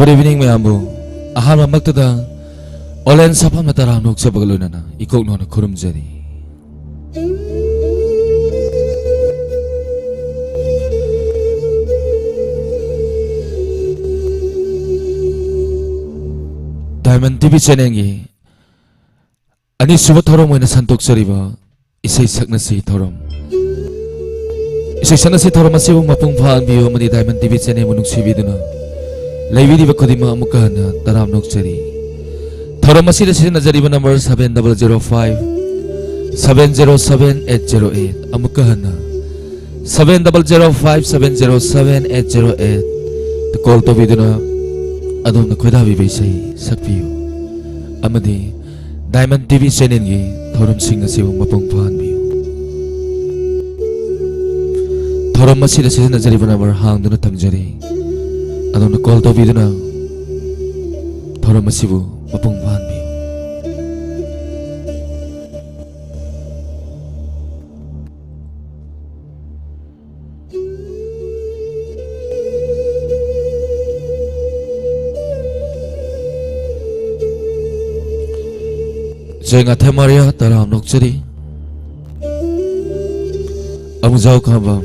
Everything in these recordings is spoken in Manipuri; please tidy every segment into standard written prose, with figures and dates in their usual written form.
Good evening, mayambu. Ahal magtada. Olen sapam na taram nok sa bagalo na ikog no na kurum jari. Diamond TV channel gi. Ani suba thorom moina santok sariba. Isai sakna si thorom. Isai sakna si thorom asibu mapung phaan biyo madi Diamond TV channel munung sibiduna. Laibidi ba kodima amukana taram nok sari. Thorom asida sida najariba number 7005 707-808 amukana 7005-707-808 to call to biduna adom na khoida bi besai sakpiyo amadi Diamond TV channel gi thorom sing asibu mapung phaan biyo thorom asida sida najariba number hangduna tamjari adom na call to biduna thorom asibu mapung phaan biyo Jenga themaria taram nok chari amujau khabam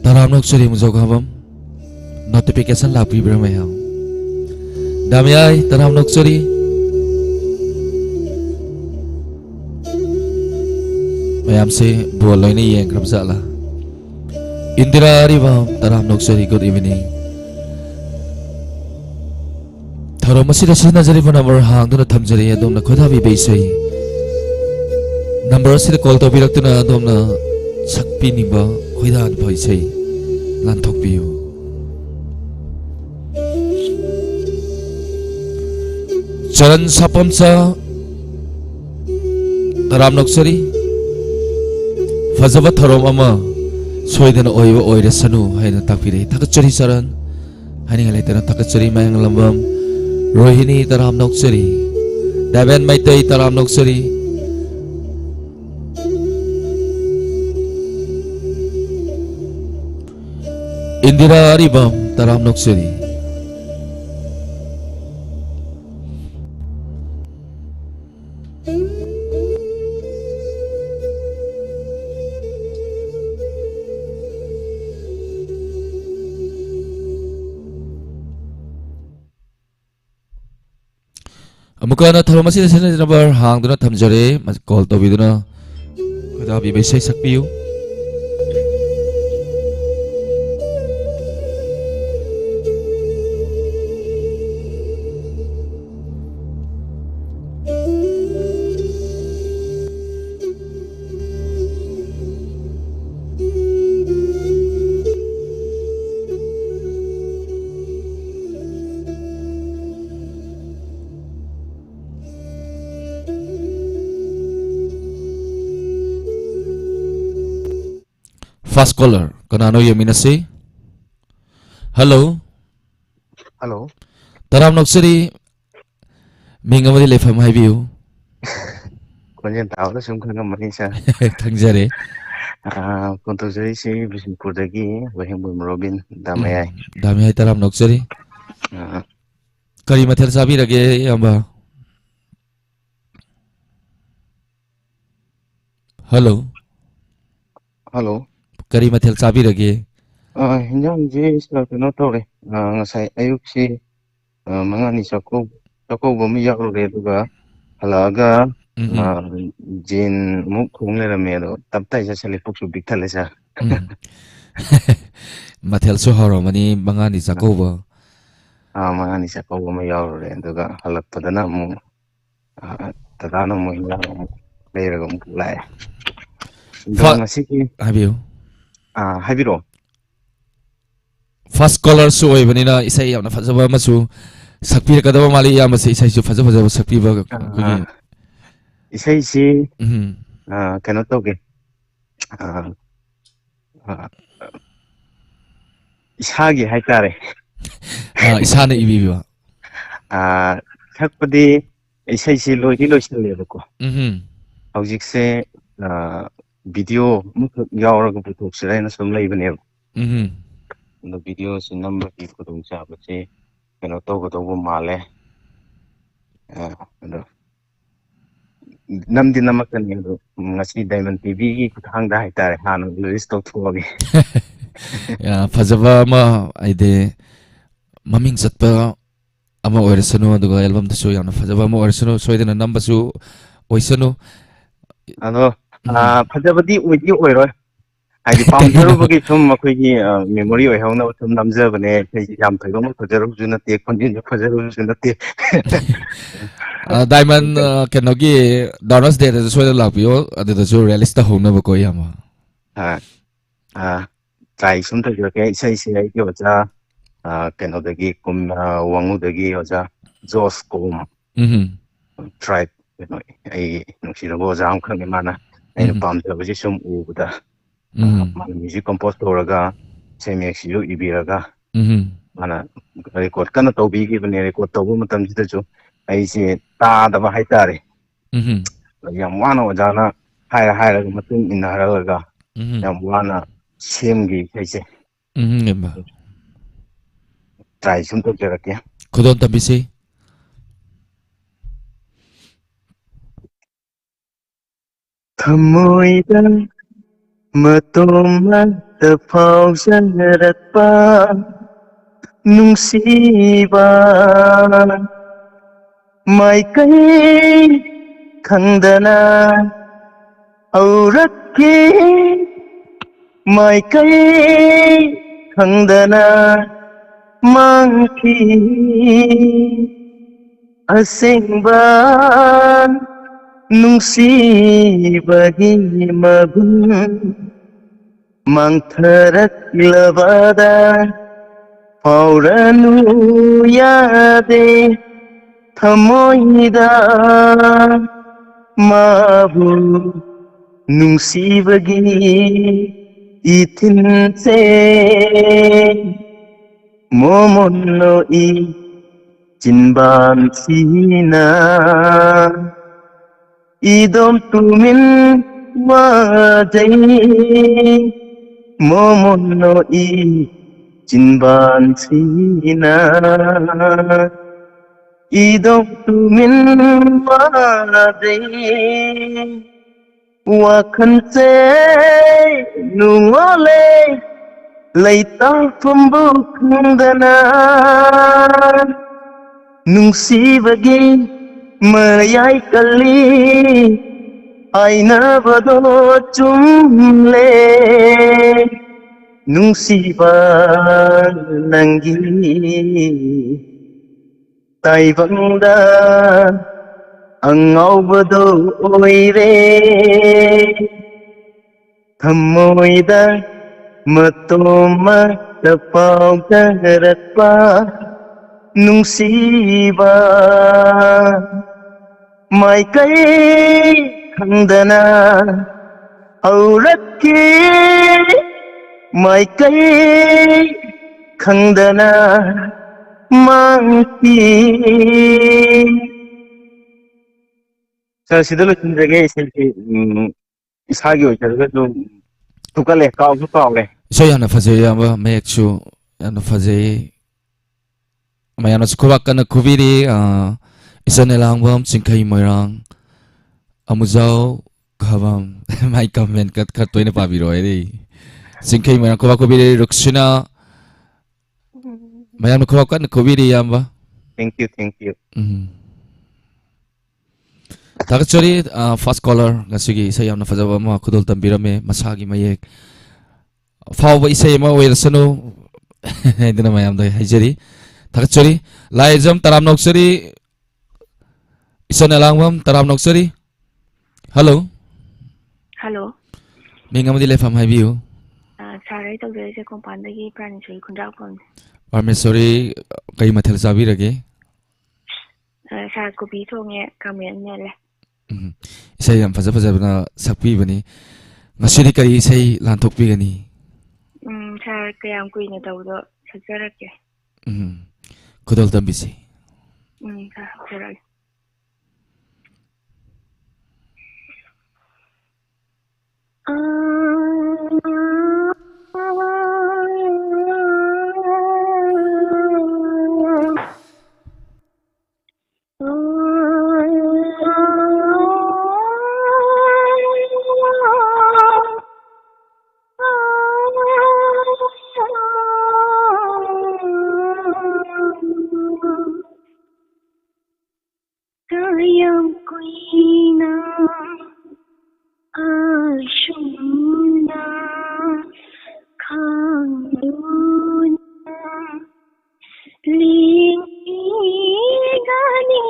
taram nok chari amujau khabam notification lapi bramaya damyai taram nok chari mayam se bol loine yeng kram sala Indira Aribam taram nok chari good evening thorom asida sina jari number hangduna thamjari adom na khoda bi beisai number asida call to biraktuna adom na sakpi ningba khoida bhaisai lan thokpiyo charan sapamcha taram nok chari fajaba thorom ama soidana oiba oire sanu haina takpire takachari saran hani ngalai tana takachari mayang lambam rohini taram nok chari daven maitai taram nok chari indira aribam taram nok chari Amukana thorom asida sina number hangduna thamjare call to biduna khoda bi besai sakpiyo Fast caller, kanano yamina say? Hello? Hello. Taram nok chari mingamadi lefam haibiyo Konjen tao na sum khang mani sa. thangjare Konto jari si Bisinpur dagi Wahimbul Robin damai. damai taram nok chari kari mathel sabi rage yamba Hello? Hello. Kari mathel sabi rage Hinjang ji sa kino tore. Ngasai ayuk si mangani sako bumi yakro duga halaga jin muk khung le rame do taptai sa selipuk su bikthale sa. mathel so horo mani bangani jakoba Mangani sako bumi yakro duga halak padana mu tadana mu hinjang leiraga mu lai. Ngasiki habiyo habiro. Fast caller su oibanina isai yamna fajaba masu sakpi kadaba mali yamase isai su fajaba sakpi ba Isai si kano toge isagi haitare isana ibibiwa sakpadi isai si loidi loisilebako ꯍꯧꯖꯤꯛꯁꯦ ꯚꯤꯗꯤꯑꯣ ꯑꯃꯈꯛ ꯌꯥꯎꯔꯒ ꯄꯨꯊꯣꯛꯁꯤꯔꯥ ꯍꯥꯏꯅ ꯁꯨꯝ ꯂꯩꯕꯅꯦꯕ ꯑꯗꯣ ꯚꯤꯗꯤꯑꯣꯁꯤ ꯅꯝꯕꯒꯤ ꯈꯨꯗꯣꯡꯆꯥꯕꯁꯤ ꯀꯩꯅꯣ ꯇꯧꯒꯗꯧꯕ ꯃꯥꯜꯂꯦ ꯑꯗꯣ ꯅꯝꯗꯤ ꯅꯝꯃꯛꯀꯅꯤ ꯑꯗꯣ ꯉꯁꯤ ꯗꯥꯏꯃꯟ ꯇꯤꯚꯤꯒꯤ ꯈꯨꯠꯊꯥꯡꯗ ꯍꯥꯏꯇꯥꯔꯦ ꯍꯥꯟꯅ ꯔꯤꯂꯤꯁ ꯇꯧꯊꯣꯛꯑꯒꯦ ꯐꯖꯕ ꯑꯃ ꯍꯥꯏꯗꯤ ꯃꯃꯤꯡ ꯆꯠꯄ ꯑꯃ ꯑꯣꯏꯔꯁꯅꯨ ꯑꯗꯨꯒ ꯑꯦꯜꯕꯝꯗꯁꯨ ꯌꯥꯝꯅ ꯐꯖꯕ ꯑꯃ ꯑꯣꯏꯔꯁꯅꯨ ꯁꯣꯏꯗꯅ ꯅꯝꯕꯁꯨ ꯑꯣꯏꯁꯅꯨ ꯑꯗꯣ ꯐꯖꯕꯗꯤ ꯑꯣꯏꯗꯤ ꯑꯣꯏꯔꯣꯏ ꯍꯥꯏꯗꯤ ꯄꯥꯝꯖꯔꯨꯕꯒꯤ ꯁꯨꯝ ꯑꯩꯈꯣꯏꯒꯤ ꯃꯦꯃꯣꯔꯤ ꯑꯣꯏꯍꯧꯅꯕ ꯁꯨꯝ ꯅꯝꯖꯕꯅꯦ ꯏꯁꯩꯁꯤ ꯌꯥꯝ ꯊꯣꯏꯗꯣꯛꯅ ꯐꯖꯔꯨꯕꯁꯨ ꯅꯠꯇꯦ ꯈꯣꯟꯖꯦꯜꯁꯨ ꯐꯖꯔꯨꯕꯁꯨ ꯅꯠꯇꯦ ꯗꯥꯏꯃꯟ ꯀꯩꯅꯣꯒꯤ ꯗꯥꯎꯅꯔꯁ ꯗꯦꯗꯁꯨ ꯁꯣꯏꯗꯅ ꯂꯥꯛꯄꯤꯌꯣ ꯑꯗꯨꯗꯁꯨ ꯔꯤꯂꯤꯁ ꯇꯧꯍꯧꯅꯕꯀꯣ ꯌꯥꯝꯕ ꯇ꯭ꯔꯥꯏ ꯁꯨꯝ ꯇꯧꯖꯔꯛꯀꯦ ꯏꯁꯩꯁꯦ ꯑꯩꯒꯤ ꯑꯣꯖꯥ ꯀꯩꯅꯣꯗꯒꯤ ꯋꯥꯡꯉꯨꯗꯒꯤ ꯑꯣꯖꯥ ꯖꯣꯁ ꯀꯣꯝ ꯇ꯭ꯔꯥꯏꯞ ꯀꯩꯅꯣ ꯑꯩꯒꯤ ꯅꯨꯡꯁꯤꯔꯕ ꯑꯣꯖꯥ ꯑꯃꯈꯛꯅꯤ ꯃꯥꯅ ꯑꯩꯅ ꯄꯥꯝꯖꯕꯁꯤ ꯁꯨꯝ ꯎꯕꯗ ꯃꯥꯅ ꯃ꯭ꯌꯨꯖꯤꯛ ꯀꯝꯄꯣꯁ ꯇꯧꯔꯒ ꯏꯁꯩ ꯃꯌꯦꯛꯁꯤꯁꯨ ꯏꯕꯤꯔꯒ ꯃꯥꯅ ꯔꯦꯀꯣꯔꯠ ꯀꯟꯅ ꯇꯧꯕꯤꯈꯤꯕꯅꯦ ꯔꯦꯀꯣꯔꯠ ꯇꯧꯕ ꯃꯇꯝꯁꯤꯗꯁꯨ ꯑꯩꯁꯦ ꯇꯥꯗꯕ ꯍꯥꯏꯇꯥꯔꯦ ꯌꯥꯝ ꯋꯥꯅ ꯑꯣꯖꯥꯅ ꯍꯥꯏꯔꯒ ꯃꯇꯨꯡ ꯏꯟꯅꯔꯒ ꯌꯥꯝ ꯋꯥꯅ ꯁꯦꯝꯈꯤ ꯏꯁꯩꯁꯦ ꯇ꯭ꯔꯥꯏ ꯁꯨꯝ ꯇꯧꯖꯔꯛꯀꯦ ꯈꯨꯗꯣꯜ ꯇꯝꯕꯤꯁꯤ ꯊꯃꯣꯏꯗ ꯃꯇꯣꯝꯇ ꯐꯥꯎꯖꯔꯛꯄ ꯅꯨꯡꯁꯤꯕ ꯃꯥꯏꯀꯩ ꯈꯪꯗꯅ ꯍꯧꯔꯛꯈꯤ ꯃꯥꯏꯀꯩ ꯈꯪꯗꯅ ꯃꯥꯡꯈꯤ ꯑꯁꯦꯡꯕ ꯅꯨꯡꯁꯤꯕꯒꯤ ꯃꯒꯨꯟ ꯃꯥꯡꯊꯔꯛꯂꯕꯗ ꯐꯥꯎꯔꯅꯨ ꯌꯥꯗꯦ ꯊꯃꯣꯏꯗ 마부 뭉시버기 이튼세 모몬노이 진밤시나 이돔 뚜민 와제이 모몬노이 진밤시나 이동 tumin made wakhante nungole leita pumbu kundana nungsibagi mayai kali aina bado chumle nungsiba nangi ताइबंदा अंगावबदो ओइरे थम्मोइदा मतोमा तपावगरपा नुंसीबा माइकई खंदना औरक्की माइकई खंदना मांगती ꯁꯤꯗ ꯂꯣꯏꯁꯤꯟꯖꯒꯦ ꯏꯁꯩꯁꯤ ꯏꯁꯥꯒꯤ ꯑꯣꯏꯖꯔꯒꯁꯨ ꯊꯨꯀꯠꯂꯦ ꯀꯥꯎꯁꯨ ꯀꯥꯎꯂꯦ ꯏꯁꯩ ꯌꯥꯝꯅ ꯐꯖꯩ ꯏꯌꯥꯝꯕ ꯃꯌꯦꯛꯁꯨ ꯌꯥꯝꯅ ꯐꯖꯩ ꯃꯌꯥꯝꯅꯁꯨ ꯈꯨꯕꯥꯛ ꯀꯟꯅ ꯈꯨꯕꯤꯔꯤ ꯏꯆꯟ ꯑꯦꯂꯥꯡꯕꯝ ꯆꯤꯡꯈꯩ ꯃꯣꯏꯔꯥꯡ ꯑꯃꯨꯖꯥꯎ ꯈꯕꯝ ꯃꯥꯏ ꯀꯃꯦꯟ ꯈꯔ ꯇꯣꯏꯅ ꯄꯥꯕꯤꯔꯣ ꯍꯥꯏꯗꯤ ꯆꯤꯡꯈꯩ ꯃꯣꯏꯔꯥꯡ ꯈꯨꯕꯥꯛ ꯈꯨꯕꯤꯔꯤ ꯔꯨꯛꯁꯤꯅꯥ ꯃꯌꯥꯝꯅ ꯈꯨꯕꯥꯛ ꯀꯟꯅ ꯈꯨꯕꯤꯔꯤ ꯏꯌꯥꯝꯕ ꯊꯦꯡꯛ ꯌꯨ ꯊꯥꯒꯠꯆꯔꯤ ꯐꯥꯁ ꯀꯣꯂꯔ ꯉꯁꯤꯒꯤ ꯏꯁꯩ ꯌꯥꯝꯅ ꯐꯖꯕ ꯑꯃ ꯈꯨꯗꯣꯜ ꯇꯝꯕꯤꯔꯝꯃꯦ ꯃꯁꯥꯒꯤ ꯃꯌꯦꯛ ꯐꯥꯎꯕ ꯏꯁꯩ ꯑꯃ ꯑꯣꯏꯔꯁꯅꯨ ꯍꯥꯏꯗꯅ ꯃꯌꯥꯝꯗ ꯍꯥꯏꯖꯔꯤ ꯊꯥꯒꯠꯆꯔꯤ ꯂꯥꯏꯖꯝ ꯇꯔꯥꯝ ꯅꯣꯛꯆꯔꯤ ꯏꯆꯟ ꯑꯦꯂꯥꯡꯕꯝ ꯇꯔꯥꯝ ꯅꯣꯛꯆꯔꯤ ꯍꯜꯂꯣ ꯍꯜꯂꯣ ꯃꯤꯡ ꯑꯃꯗꯤ ꯂꯩꯐꯝ ꯍꯥꯏꯕꯤꯌꯨ ꯁꯥꯔ ꯑꯩ ꯇꯧꯖꯔꯤꯁꯦ ꯀꯣꯡꯄꯥꯟꯗꯒꯤ ꯄ꯭ꯔꯥꯅꯦꯁꯣꯔꯤ ꯈꯨꯟꯗ꯭ꯔꯥꯛꯄꯝꯅꯤ ꯄꯔꯃꯦꯁꯣꯔꯤ ꯀꯩ ꯃꯊꯦꯜ ꯆꯥꯕꯤꯔꯒꯦ ꯁꯥꯔ ꯀꯣꯕꯤ ꯊꯣꯡꯉꯦ ꯈꯥꯃꯦꯟ ꯃꯦꯠꯂꯦ ꯏꯁꯩ ꯌꯥꯝ ꯐꯖꯕꯅ ꯁꯛꯄꯤꯕꯅꯤ ꯉꯁꯤꯗꯤ ꯀꯔꯤ ꯏꯁꯩ ꯂꯥꯟꯊꯣꯛꯄꯤꯒꯅꯤ ꯁꯥꯔ ꯀꯌꯥꯝ ꯀꯨꯏꯅ ꯇꯧꯕꯗꯣ ꯁꯛꯆꯔꯛꯀꯦ ꯈꯨꯗꯣꯜ ꯇꯝꯕꯤꯁꯤ ꯁꯥꯔ ꯁꯛꯆꯔꯛꯑꯒꯦ Kayam kuina ashuna khanduna lingani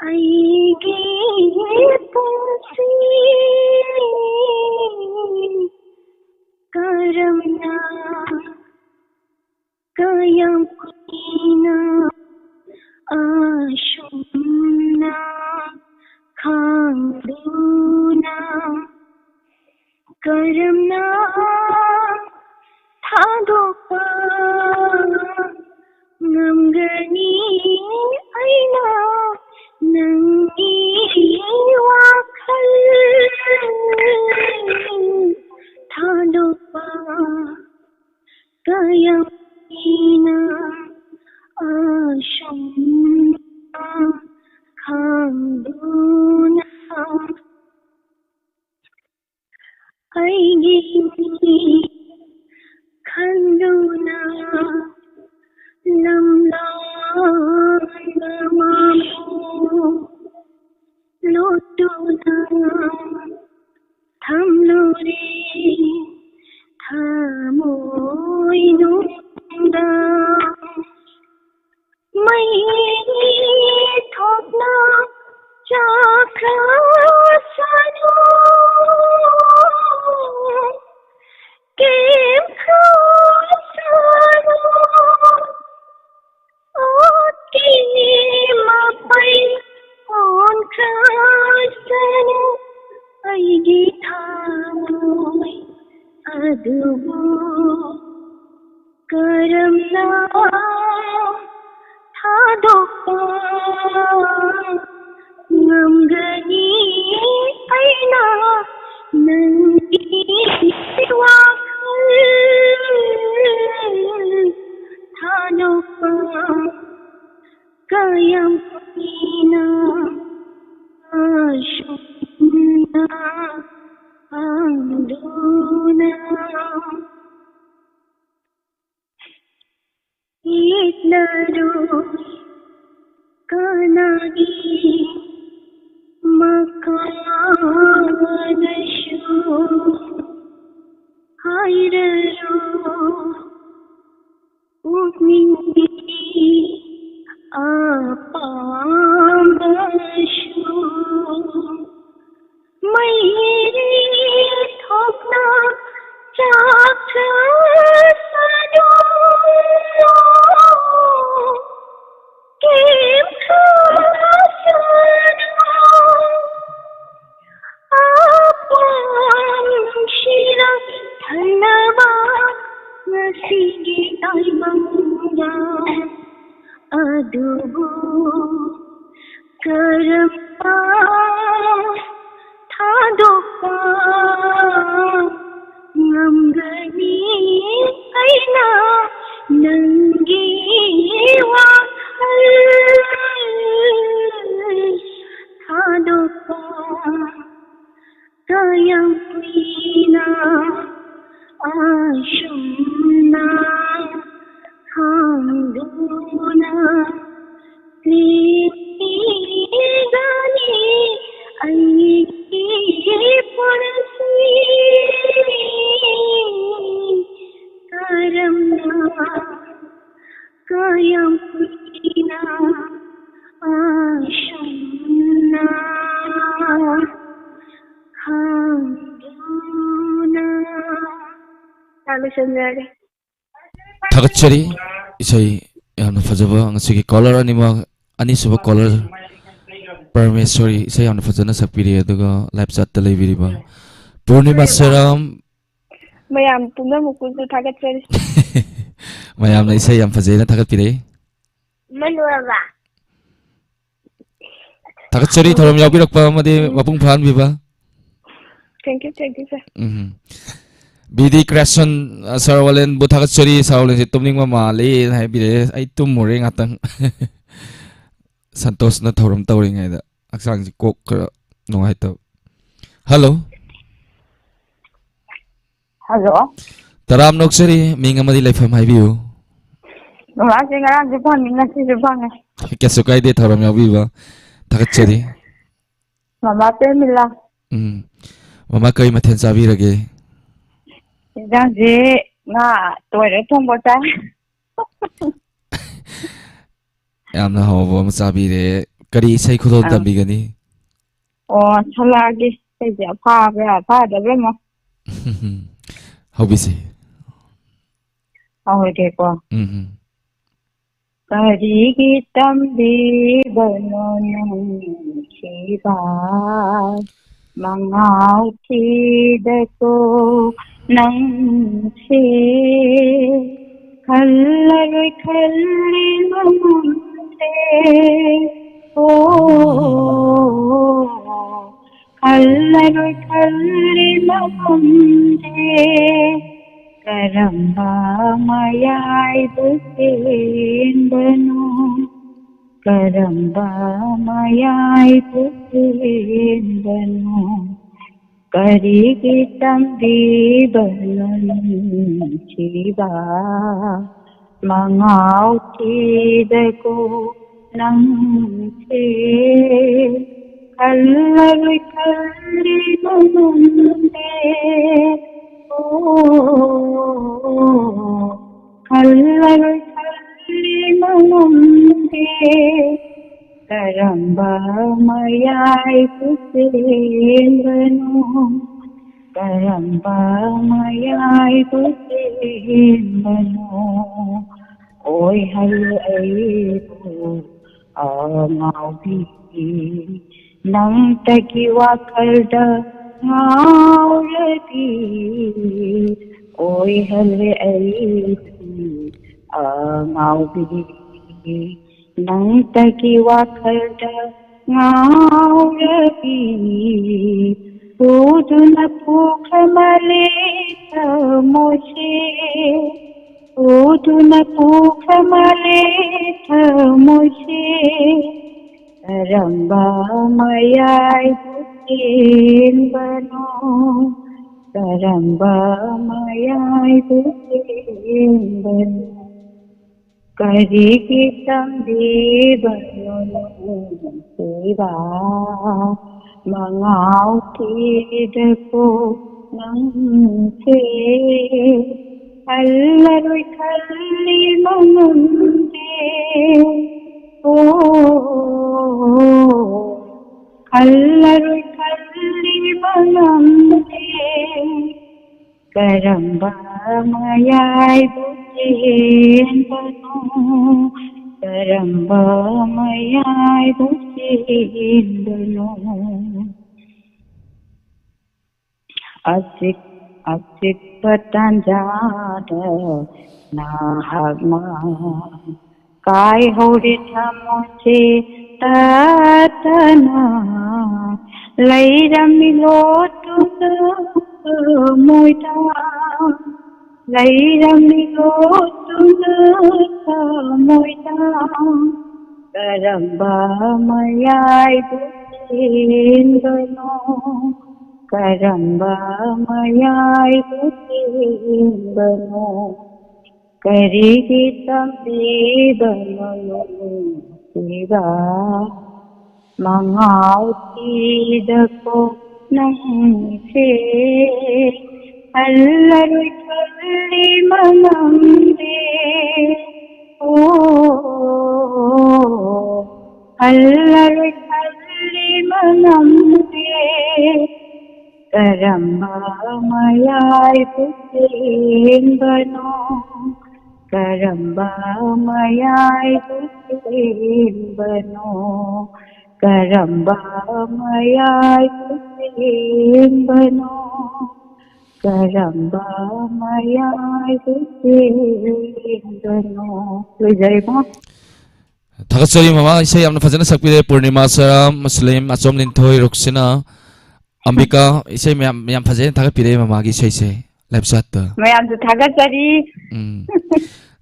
aigi punsi karamna kayam kuina ashuna khanduna karamna thadopa ngamgani aina nangi wakhal thadopa kayam ina ashuna khanduna aigi khanduna lamlana mamu lotuna thamlore thamoinunda mai thopna chakra sanu kem khasanu oti mapai on khasanu aigi thamoi adubu karamna thadopa ngamgani aina nangi wakhal thadopa kayam kuina ashuna anduna itlaru kanagi makanashu hayraru ukningi apambashu mairi thopna chakra sanu kem khasanu apam shira thanava nasigi taibanga adubu karampa thadopa ngamgani aina nangi wakhal thadopa kayam kuina ashuna khanduna ligani aigi punsi karamna kayam kuina ashuna khanduna lalu sendiri 다같이 이제 야나 파자바 ngasi color anima ani suba color permesori 이제 야나 파자나 sakpiri aduga live chat ta leibiriba purnima seram mayam pumna mukundu thagatchari mayamna 이제 yam fazena thagatpire manuaba 다같이 thorom yaubirakpa amadi mapung phanbiba thank you sir BD Crescent Sarwalen Buthagatchari Sarwalen Tumning Mali Habire I Tumuring Atang Santos na Thorum Towering Ida Aksang Cook no Hito. Hello. Hello. Taram Noksari Mingamadi Life from Highview. No, I think around the phone, Minati the phone. Kasukai de Thorum Yaviva. Thakachari. Mama Pemila. Mama kay mathen sabirage. Injangji nga toire thongbo cha. Yamna hawbo ama sabire. Kari isay khudon tambigani. Oh, salagi seje pha da bema. Hobisi. Awde ko. Karigi tambi banonu shiva mangau tidako nang se kallaroi kalli namunde o kallaroi kalli namunde Karamba mayai busendano Karamba mayai busendano Karigi tambi bananu chiba Mangau tidako nang se Kallaroi kalli namunde kallaroi kalli namunde karamba mayai busendano karamba mayai busendano oi hal aibu amaubi nang taki wakalda Maurati, oi hale aibu, amaubi, nang taki wakhalda maurati, uduna pukha maleta moshe, uduna pukha maleta moshe, Karamba mayai busendano Karamba mayai busendano Karigi tambi banonu shiva Mangau tidako nang se Kallaroi kalli namunde kallaroi kalli namunde karamba mayai busendano karamba mayai busendano asik patanjada nahagma Kai hori thamoche tatana Lairami lotuna moita Lairami lotuna moita Karamba mayai busendano Karamba mayai busendano Karigi tambi bananu shiva Mangau tidako nang se Kallaroi kalli namunde kallaroi kalli namunde Karamba mayai busendano Karamba mayai busendano Karamba mayai busendano Karamba mayai busendano Lujai mo Thakachari mama isay amna fajana sakpire Purnima Saram Muslim Achom Linthoi Ruksina Ambika isay mayam fajana thakapire mama gi isay se live chat ta mayam tu thakachari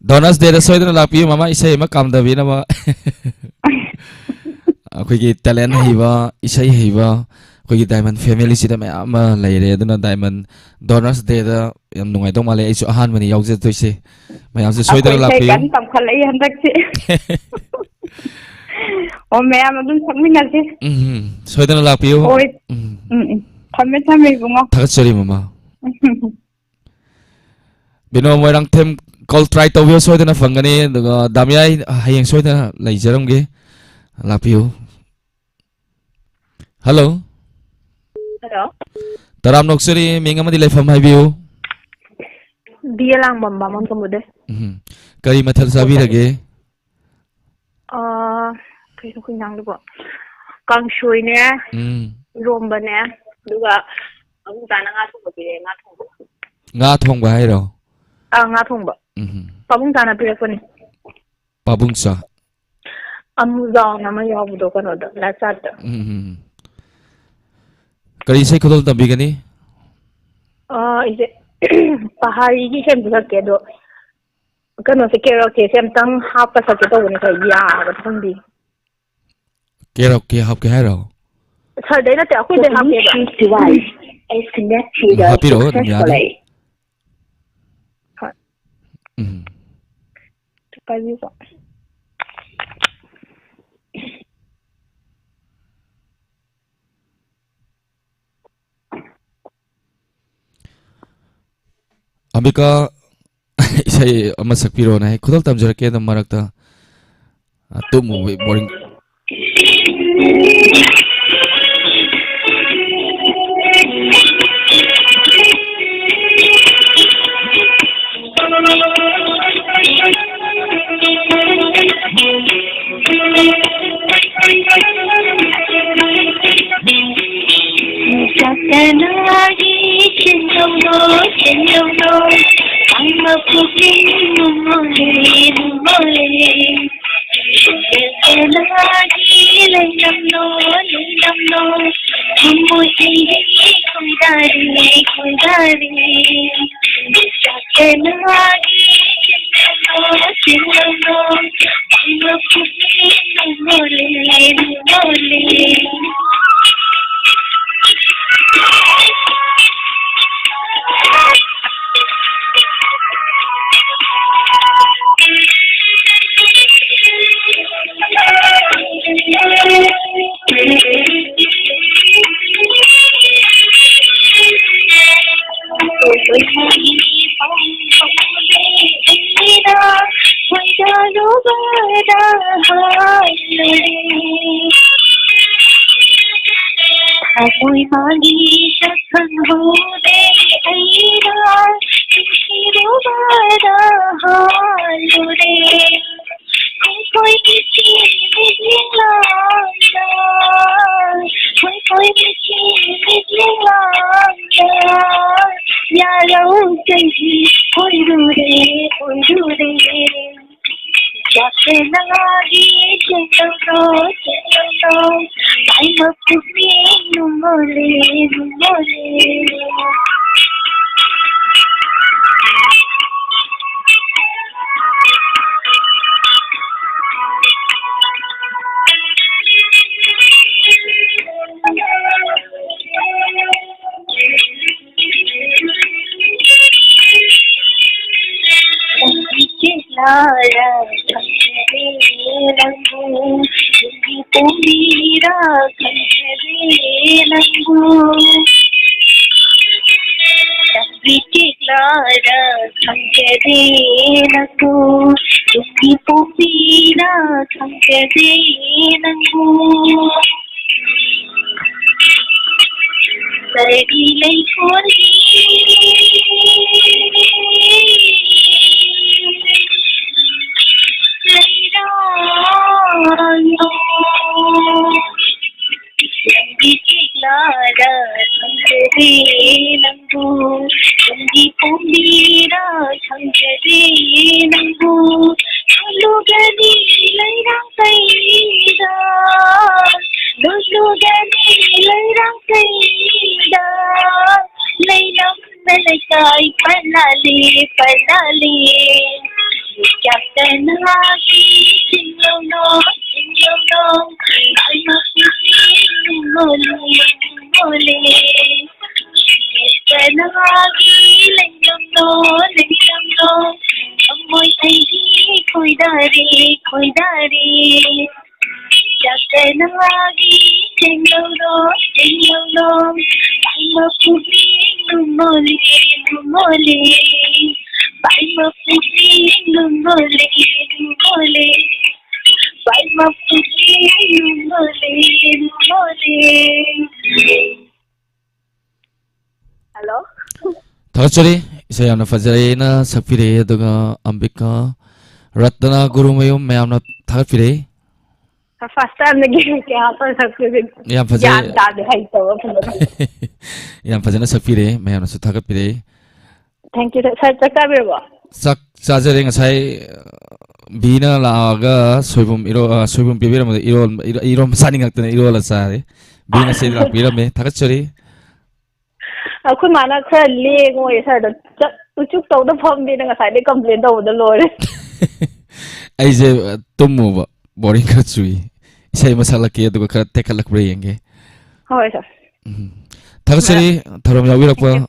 Donas de soidana lapi mama isay ma kamdabi na ma akhoi talent hiba isai hiba akhoi Diamond family sida mayam laire aduna Diamond Donas de da yam nungai dong male isu ahan mani yauje toise mayam se soidana lapi kan tam khalai handak se ꯑꯣ ꯃꯌꯥꯝ ꯑꯗꯨꯝ ꯊꯛꯃꯤꯟꯅꯁꯤ ꯁꯣꯏꯗꯅ ꯂꯥꯛꯄꯤꯌꯨ ꯍꯣꯏ ꯊꯝꯃꯦ ꯊꯝꯃꯦ ꯏꯕꯨꯡꯉꯣ ꯊꯥꯒꯠꯆꯔꯤ ꯃꯃꯥ ꯕꯤꯅꯣ ꯃꯣꯏꯔꯥꯡꯊꯦꯝ ꯀꯣꯜ ꯇ꯭ꯔꯥꯏ ꯇꯧꯕꯤꯌꯨ ꯁꯣꯏꯗꯅ ꯐꯪꯒꯅꯤ ꯑꯗꯨꯒ ꯗꯥꯃꯤꯌꯥꯏ ꯍꯌꯦꯡ ꯁꯣꯏꯗꯅ ꯂꯩꯖꯔꯝꯒꯦ ꯂꯥꯛꯄꯤꯌꯨ ꯍꯜꯂꯣ ꯍꯜꯂꯣ ꯇꯔꯥꯝ ꯅꯣꯛꯆꯔꯤ ꯃꯤꯡ ꯑꯃꯗꯤ ꯂꯩꯐꯝ ꯍꯥꯏꯕꯤꯌꯨ ꯕꯤꯌꯦ ꯂꯥꯡꯕꯝ ꯕꯥꯃꯣꯟ ꯀꯨꯝꯕꯨꯗꯩ ꯀꯔꯤ ꯃꯊꯦꯜ ꯆꯥꯕꯤꯔꯒꯦ ꯀꯩꯅꯣ ꯑꯩꯈꯣꯏ ꯏꯟꯖꯥꯡꯗꯨꯕꯣ ꯀꯥꯡꯁꯣꯏꯅꯦ ꯏꯔꯣꯝꯕꯅꯦ ꯑꯗꯨꯒ ꯑꯃꯨꯛ ꯆꯥꯅ ꯉꯥ ꯊꯣꯡꯕ ꯄꯤꯔꯛꯑꯦ ꯉꯥ ꯊꯣꯡꯕ ꯉꯥ ꯊꯣꯡꯕ ꯍꯥꯏꯔꯣ ꯉꯥ ꯊꯣꯡꯕ ꯄꯥꯕꯨꯡ ꯆꯥꯅ ꯄꯤꯔꯛꯄꯅꯤ ꯄꯥꯕꯨꯡꯆꯥ ꯑꯃꯨꯖꯥꯎꯅ ꯑꯃ ꯌꯥꯎꯕꯗꯣ ꯀꯩꯅꯣꯗ ꯂꯥꯏꯞꯁꯇꯥꯏꯜꯗ ꯀꯔꯤ ꯏꯁꯩ ꯈꯨꯗꯣꯜ ꯇꯝꯕꯤꯒꯅꯤ ꯑꯩꯁꯦ ꯄꯍꯥꯔꯤꯒꯤ ꯏꯁꯩ ꯁꯛꯀꯦ ꯑꯗꯣ ꯀꯩꯅꯣꯁꯦ ꯀꯦꯔꯣꯀꯦꯁꯦ ꯑꯝꯇꯪ ꯍꯥꯞꯄ ꯁꯛꯀꯦ ꯇꯧꯕꯅꯦ ꯈꯔ ꯌꯥꯒꯗ꯭ꯔꯥ ꯈꯪꯗꯦ ꯀꯦꯔꯣꯀꯦ ꯍꯥꯞꯀꯦ ꯍꯥꯏꯔꯣ ꯁꯔꯗꯩ ꯅꯠꯇꯦ ꯑꯩꯈꯣꯏꯗꯩ ꯍꯥꯞꯀꯦꯕ ꯍꯥꯞꯄꯤꯔꯛꯑꯣ ꯑꯗꯨꯝ ꯌꯥꯅꯤ ꯍꯣꯏ ꯄꯥꯏꯕꯤꯌꯨꯀꯣ ꯑꯝꯕꯤꯀꯥ ꯏꯁꯩ ꯑꯃ ꯁꯛꯄꯤꯔꯣꯅꯦ ꯈꯨꯗꯣꯜ ꯇꯝꯖꯔꯛꯀꯦ ꯑꯗꯨꯝ ꯃꯔꯛꯇ ꯇꯨꯝꯃꯨꯕꯩ boring Senagi Jenglo Paima Pumi Numole Paima Pumi Numole Paima Pumi Numole. Hello? 다가처리 이제 야나 파자레나 sakpire aduga ambika ratna gurumayum mayamna thagpire First time naging kaya ako sa kulit. yam Yan, faje dati hay to. yam fajana sakpire mayamna su thagpire Thank you, sir. Sir, ba? sak chajare ngasai bina laaga soibum pibira mo iro masani ngaktene iro la sare bina se la pira me thagachori Ako mana khara lengo ye sir da uchuk taw da phom bi na ngasai de complain taw da lore. aise tummu boring ka chui isai masala ke aduga khara tekalak bre yenge Hoy sir. thagachori thorom yawirakpa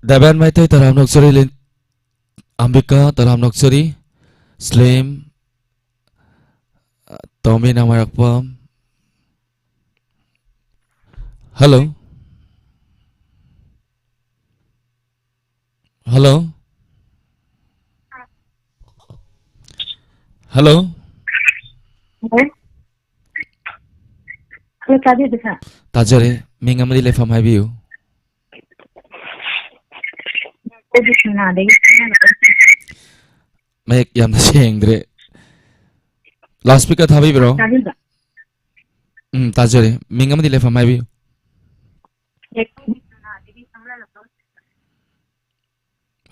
Daban Maitai Taram Noksari Lin Ambika Taram Noksari Slim Tommy Namarakpam Hello Hello Hello Hello, tadi bisa. Tajare Mingamadi Lefam Habiu Tadi sana deh. Mek Yam Shengre Last speaker Habi bro Tadi bisa. Tajare Mingamadi Lefam Habiu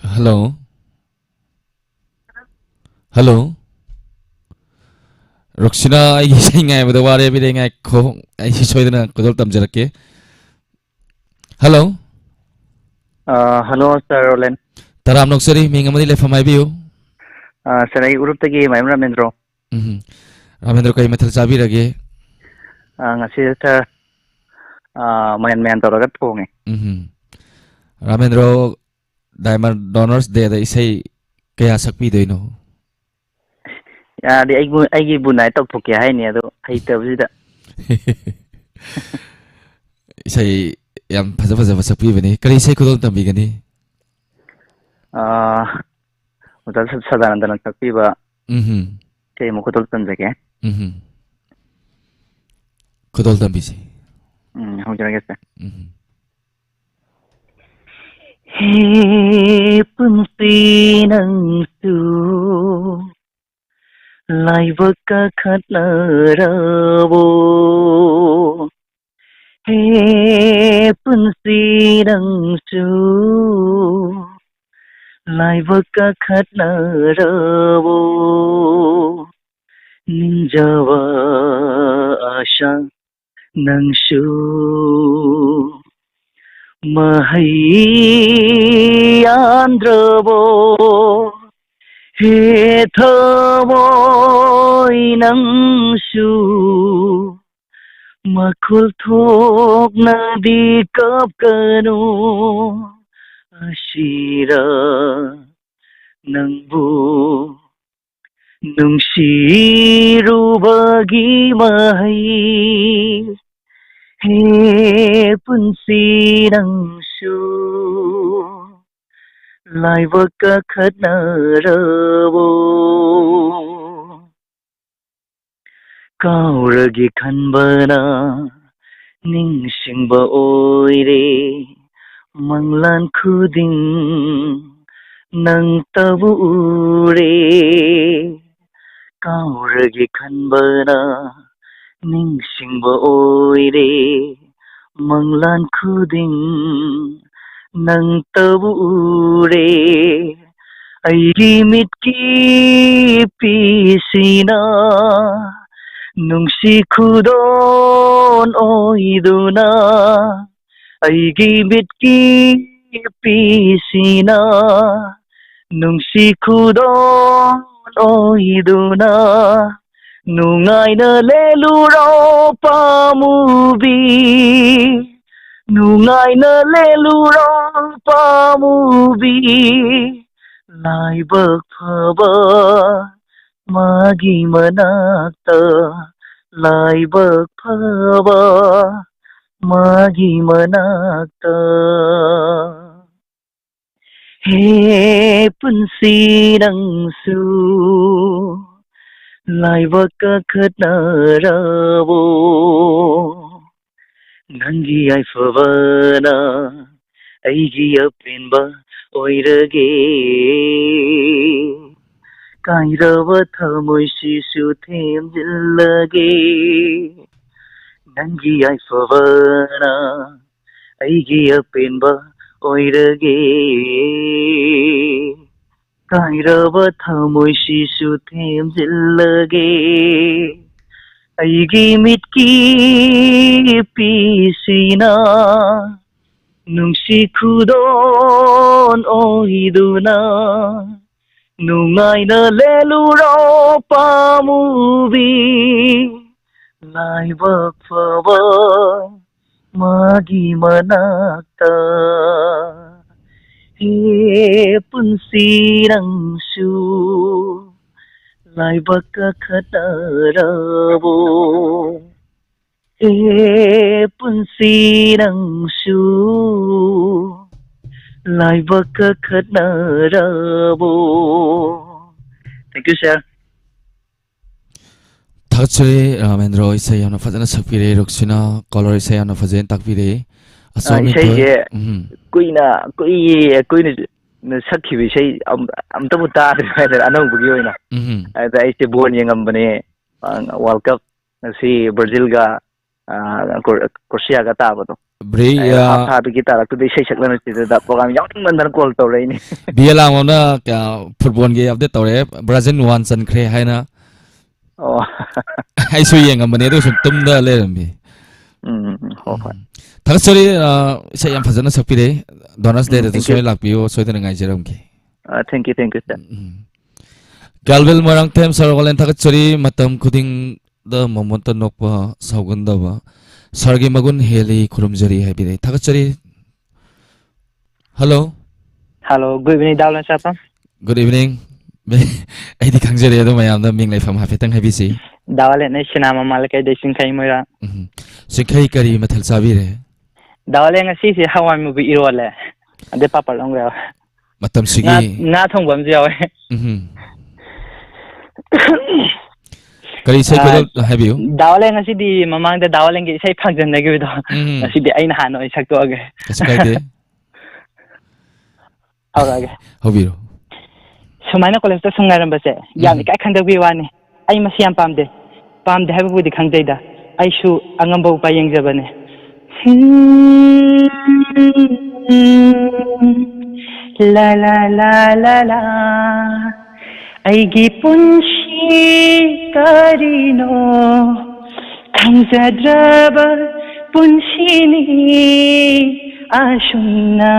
Hello Hello Roxina ai singai bada ware bi ngai ko ai soidana kodol tamjarake Hello Hello, Sir Roland. Taram Noksari Mingamadi Lefam Habiu Sir, I uruptagi Mayam Ramendro. Ramendra kai mathal chabi rage Ngasi Sir mayan tawragat po ngi. Ramendra Diamond Donors Day da isai kaya sakpi doino Di aigi bunai tok puki hai ni ado hai tabsida. isai yam faja sakpi bani kari isai kodol tambi gani Utal sadanandana sakpi ba kay mo kutol tanjake. kodol tambi si Hujara gese. He punsi nang su laiva ka khatna rabo. He punsi nang su laiva ka khatna rabo. Ninjawa asha nang su mahai andrabo. He thamoy nang su makul thok na di kap kanu asira nangbu nungsirubagi mahai. He punsi nang su laiva ka khatna rabo. Kauragi khanbana ningsingba oire manglan khuding nang tabu ure. Kauragi khanbana ningsingba oire manglan khuding nang tabu ure. Aigi mitki pisina nungsi khudon oiduna. Aigi mitki pisina nungsi khudon oiduna. Nungai na leluro pamubi. Nungai na leluro pamubi. लाइबक फबा मागी मनाक्ता लाइबक फबा मागी मनाक्ता हे पुंसी नंसु लाइबक खतनाराबो नंगी आइफबना अइगी अपेनबा ओइरगे काइरब थमोइसिसु थेमजिल्लगे नंगी आइफबना अइगी अपेनबा ओइरगे काइरब थमोइसिसु थेमजिल्लगे अइगी मिटकी पिसिना नुंसी खुदोन ओइदुना नुंगाइना लेलुरो पामुबी लाइबक फबा मागी मनाक्ता हे पुंसी नंसु लाइबक खतराबो हे पुंसी नंसु लाइबक खतनाराबो थैंक यू सर थागचरी रामेंद्र इसे याना फजन सकपिरे रुक्सिना कलर इसे याना फजन ताकपिरे असोमी इसे ये कुइना सकखि इसे अमतबु तादे अनौबुगी ओइना अदा इसे बोल यंगमबने वर्ल्ड कप सी ब्राजील गा क्रोएशिया गा ताबदो ब्रेया हाफाबी तारक तो इसे सकलन चिदा प्रोग्राम याउटिंग मंदन कॉल तौरेनी बियला मोना क्या फुटबॉल गे अपडेट तौरे ब्राजील वन सनख्रे हैना ओ आइसु यंगमबने दो तुमदा लेरमबी हो हो थागचरी इसे याम फजन सकपिरे डोनस डे तो सोय लाकपियो सोयदन गाइजरमके thank you sir galvel marang tem sargolen थागचरी मतम खुदिंग द मोमंत नोकपा सावगंदबा सरगी मगुन हेली खुरुमजरी हाबिरे थागचरी हेलो गुड इवनिंग दावलन सापा गुड इवनिंग आइदि खंजरे दो मयाम द मिंग लाइफाम हाफेतंग हाबिसि दावले ने सिनामा मालकै दे सिंखाइ मोरा सिंखाइ करी मथल साबिरे दावले ngasi si hawai mubi irole ade papa longre मतम सिगी ना थोंबम जावे करी से को हाबियो दावले ngasi di mamang da दावले ngi sai phangjan nagi bido ngasi di aina hano isakto age kaskai de awage hobiro sumaina college ta sungaram base yam kai khangdabi wani ai masiam pamde habu di khangdaida ai shu angambau pa yengjabane la la la la la aigi punshi karino khangjadraba punshini ashunna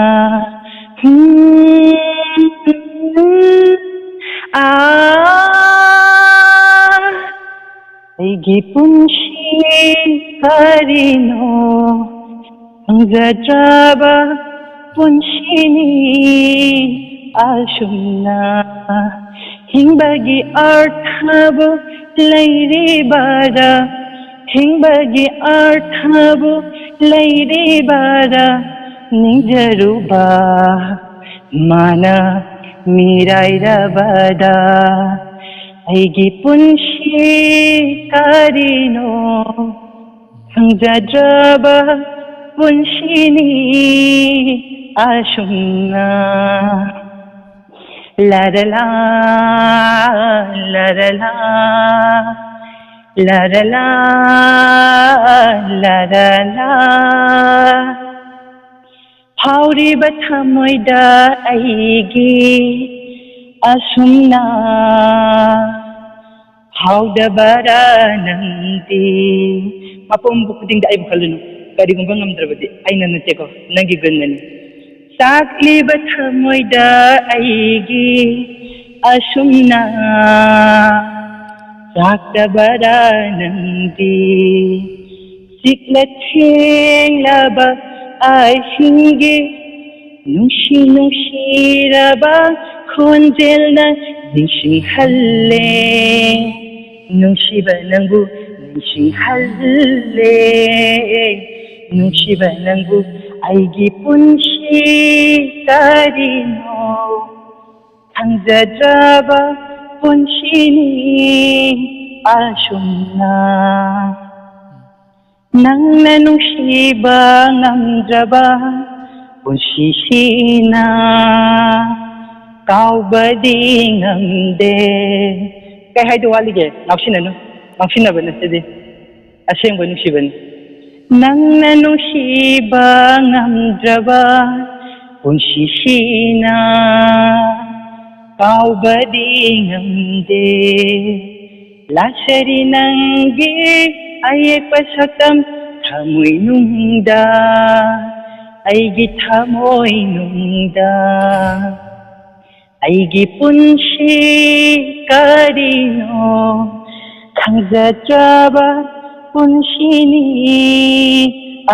aigi punshi karino khangjadraba punshini ashunna hingbagi arthabu lairi bara hingbagi arthabu lairi bara ningjaruba mana miraira bada aigi punshi karino khangjadraba punshini ashunna la la la la la la la la la la la la Pauri bathamoida aigi ashunna hauda bara nandi mapum bukuding da ay bukalunu kadi gumba ngamdrabadi aina nateko nangi gannani sakli bathamoida aigi ashunna sakda bara nandi sikla theng laba ai hingi nungshi raba khonjelna ningsinhalle nungsiba nangbu ningsinhalle nungsiba nangbu aigi punsi karino khangjadraba punsini asumna nangna nungsiba ngamdraba punsisina kaubadi ngamde kay hay duwalige naksinano naksinaba na sidi asengba nungsiban nangna nungsiba ngamdraba punsisina kaubadi ngamde lasari nangge ayekpa sakam thamoy nungda aigi thamoy nungda aigi punsi karino khangjadraba punsini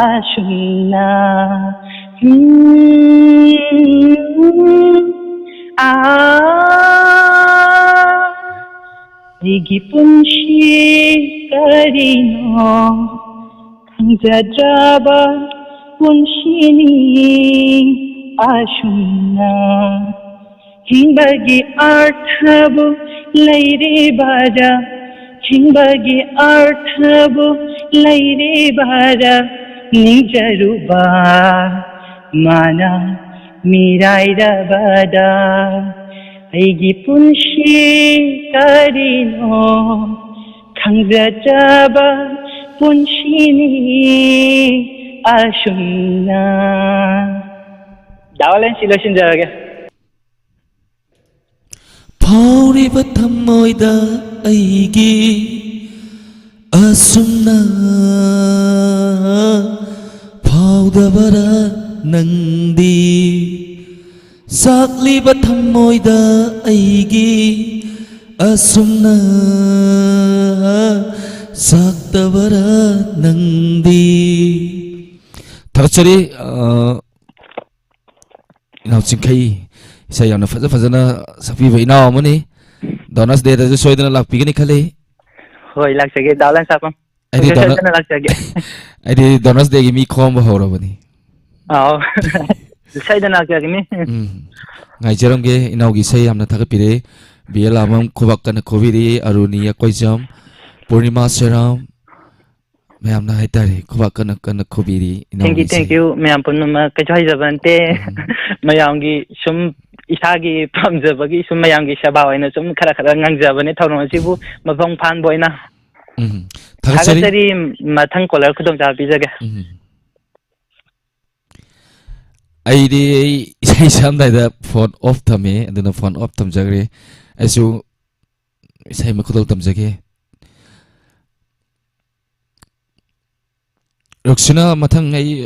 asumna aigi punsi karino khangjadraba punsini asumna hingbagi arthabu laire bara hingbagi arthabu laire bara nijaruba mana mirairabada aigi punsi karino khangjadraba punsini asumna dawalen silation jarage 파우리바 탐모이다 아이기 아숨나 파우다바라 낭디 삭리바 탐모이다 아이기 아숨나 삭다바라 낭디 다같이 나우친카이 Saya yang nafas fazana sapi baina amuni donas de da soy dana lak pigani khale hoi lak sage dalan sapam adi donas lak sage adi donas de mi khom hora bani aw sai dana lak sage mi ngai jeram ge inau gi sai amna thak pire biela amam khobak kana khobiri aruni ya koijam purnima seram ma'am ना है तारे खुबा कनक कनक खुबीरी thank you मैम पुन्नुमा कजोय जबनते मयांगी सुम इसागी पामजबगी सुम मयांगी सभा होइना सुम खरा खरा ngangjabane thawrongसिबु मफंग फान बोइना थागसरी मथंग कलर खुदों जा बिजगे आइदि इसै सामदाइदा फोन ऑफ थमे अदुना फोन ऑफ थमजगरे आइसु इसै मखुदों थमजगे 역시나 마탕 아이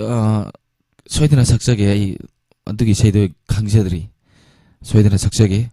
소이드나 sakjage ai adugi seido khangsadri soidina sakjage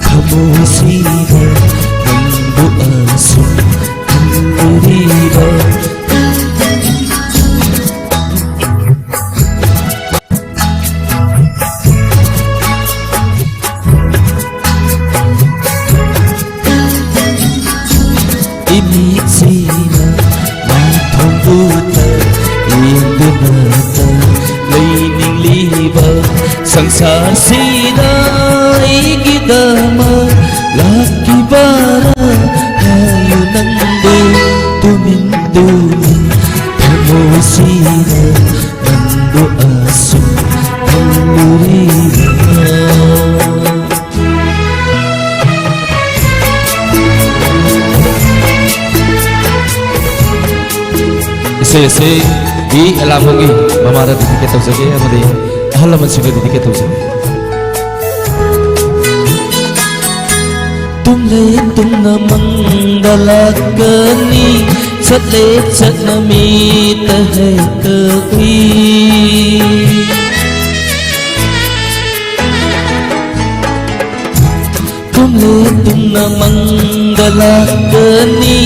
Kamusiba Nambu asum Kamuriba Imiksina Matong buta Indunata Laining liba Sangsasina Igidama Laki bara Hayu nando Tuminduni Tamusina Nando asum Kamuriba Isi di alamungi mamara dedicate tau saja amade ahalaman singa dedicate tau saja tumle tumna mangalakani chatle chatna meet hai taqi tumle tumna mangalakani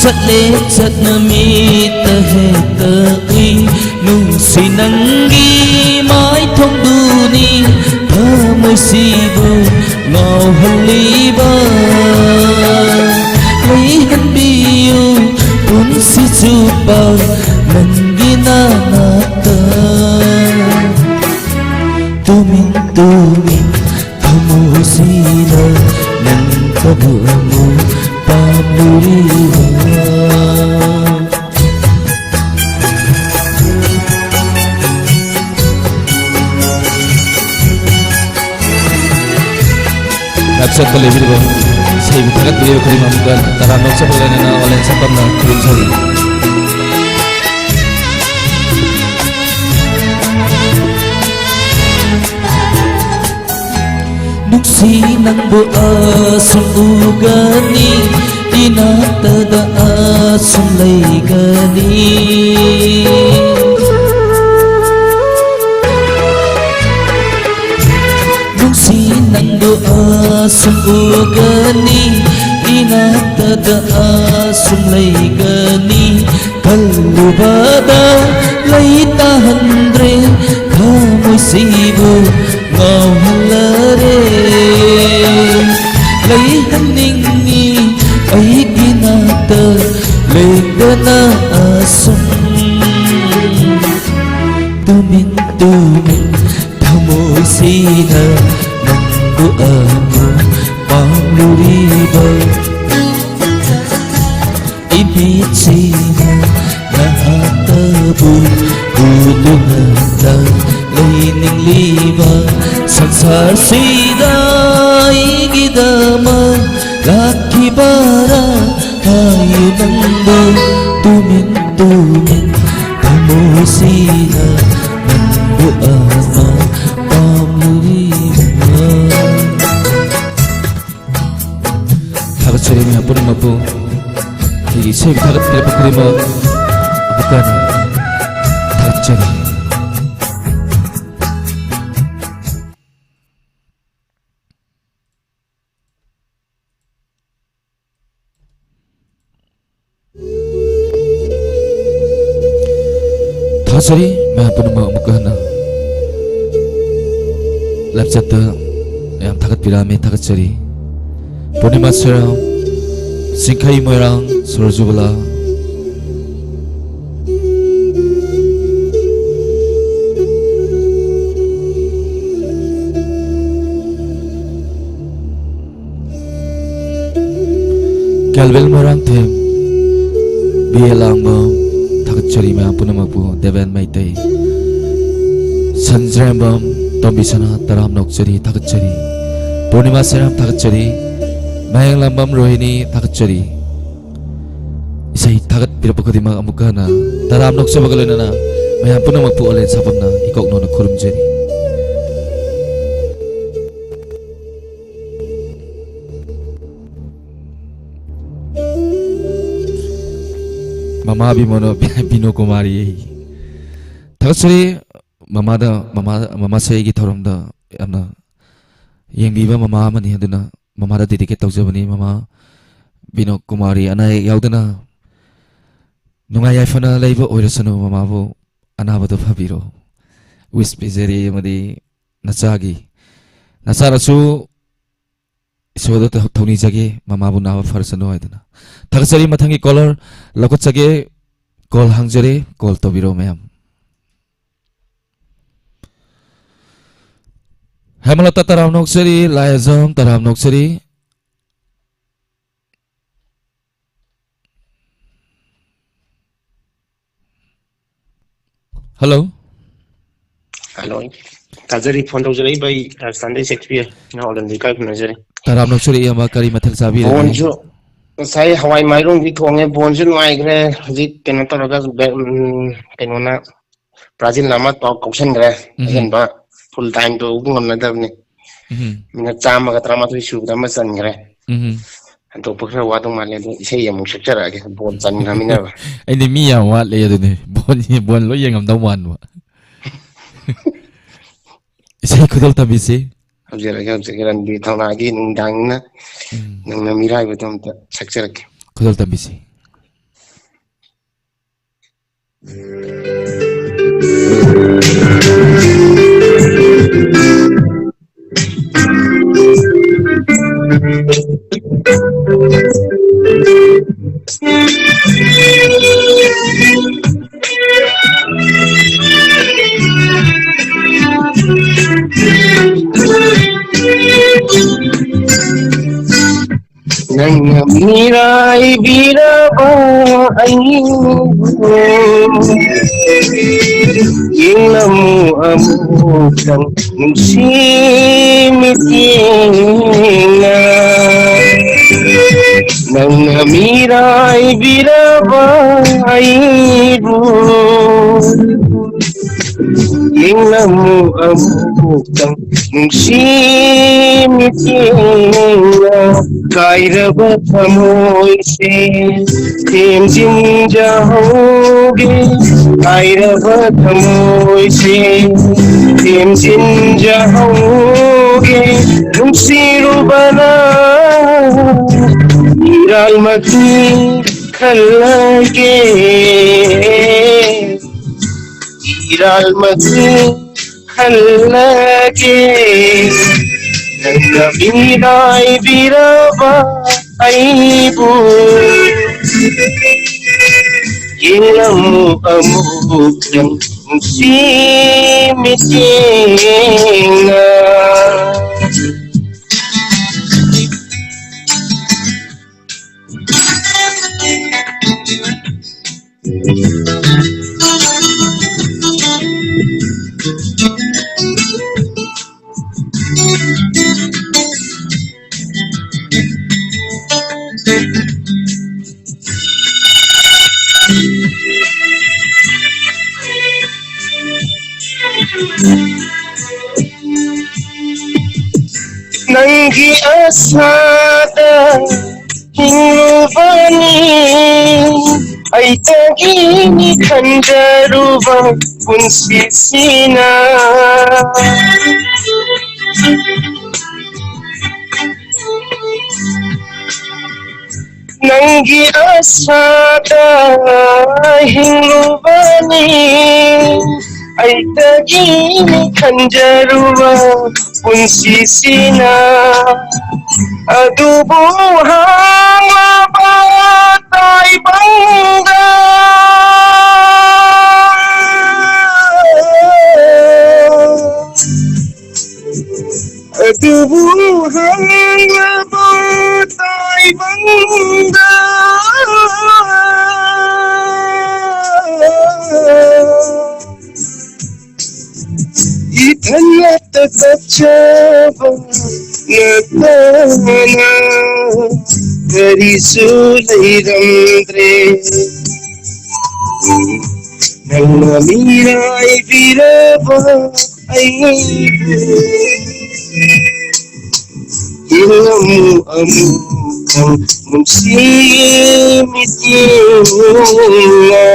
chatle chatna meet hai taqi nungsi nangi mai thong duni thamai sibu ngao haliba lấy hắn biu pun si chupa nangi na nata tumin thamo sila nan kabumu pamuriwa Napsat kalibir ba say bitagat beliau kelima bukan taranok sa paglanana oleh sapam na kunsari nuksi nang bu asum ugani inatada asum laigani nang doa sungguhgani inatada asumlaigani kalubada laita handre kamu sibu ngawalare laihaningi ay ginata laigana asum tumin thamoy sina amo pamuriba ibitsina nahatabu kudunanda laining liba sansar sida igidama lakibara ayunanda tumin tamusina nandu ama pamuriba Tagat sa rin po naman po Isip tagat pila pa krima Bukan Tagat sa rin Tagat sa rin Mahan po naman umukahan na Lapsat na Ayam tagat pila may tagat sa rin Purnima Seram Singkai Moirang Surajubala Galvel Moirang Them Bielang Bam Tagat Chari Maha Punama Pu Devan Maitai Sanjram Bam Tombisana Taram Nok Chari Tagat Chari Purnima Seram Tagat Chari Mayang lambam rohini tagat chari isay tagat pirapakadi mga amukana taramnok sa bagalina na mayang punang magpuulit sapam na ikaw no nagkurum jari mama bimono bino kumari tagat chari mama sayagi thoramda amna yang biba mama mani aduna Mama da dedicate tawjabani mama Binok Kumari anay yaudana nungay fana laiba oirasano mama bo anabado phabiro wish pizeri madi nachagi nasarasu isodo thoni jage mama bo nawa farsano aidana thagsari mathangi color lokot jage call hangjare call tobiro mayam Hemalata taram noksari laezam taram noksari Hello Hello Tazari phone tawjari bai Sunday Shakespeare na olan dikay kunajari taram noksari ama kari mathal sabi bonjo sai hawai mairong bi thonge bonjo nai gre ji kena taraga kenona Brazil nama to kausan gre ba full time to ngam na dabni mina chama ka trama to isu da masan gre Hantokpa khara wadong male do isai amuk sakjarage bon chankhamina ba ai ni mi ya wat le du ni bon lo yengam dau man wa isai khudal ta bi se haujarage di thaunagi nungdangna nangna mirai badam ta sakjarage khudal ta bi se nangna mirai biraba yenglamu amukang nungsimitienga nangna mirai biraba yenglamu amukang nungsimitienga kairaba thamoise themjinjahoge kairaba thamoise themjinjahoge nungsirubana iralmati khallage iralmati khallage nangna mirai biraba aibu yenglamu amukang nungsimitienga Nangi asada hingrubani aitagini khanjaruba punsisina nangi asada hingrubani aitagini khanjaruba punsisina adubu hanglaba taibanga adubu hanglaba taibanga itanyata kachaba natana karisulairamdre nangna mirai biraba aibu yenglamu amukang nungsimitienga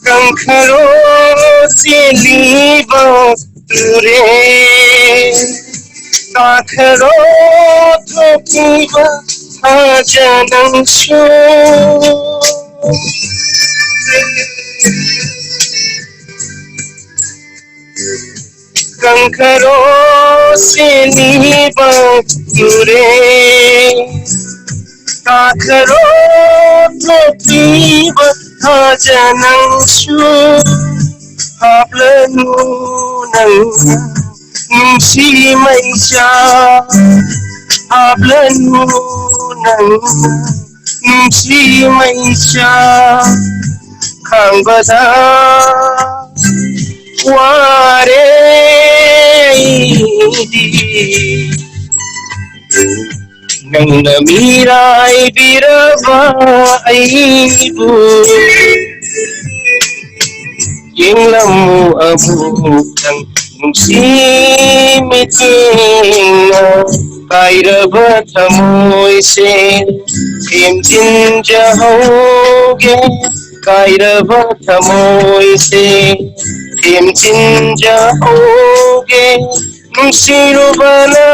Kankharo siliba ture Kankharo thokiba hajanangshu Kankharo siliba ture Kankharo thokiba hajanangshu hablanu nangna nungsimaisya hablanu nangna nungsimaisya khambada ware di nangna mirai birava aibu yenglamu abukang nungsi-mitinga kairaba thamoise themjin jahoge kairaba thamoise themjin jahoge nungsirubana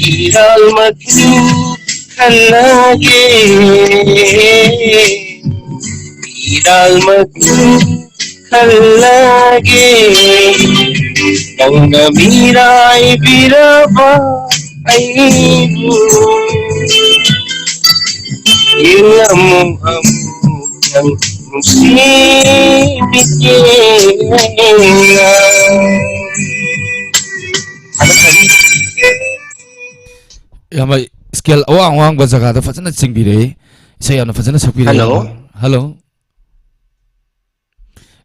iral mati khalage iral mati khalage nangna mirai birava aibu ilamu amukang nungsibityenga. Yama skill awang ba jaga da fajana chingbire isai yana fajana sakbire. Hello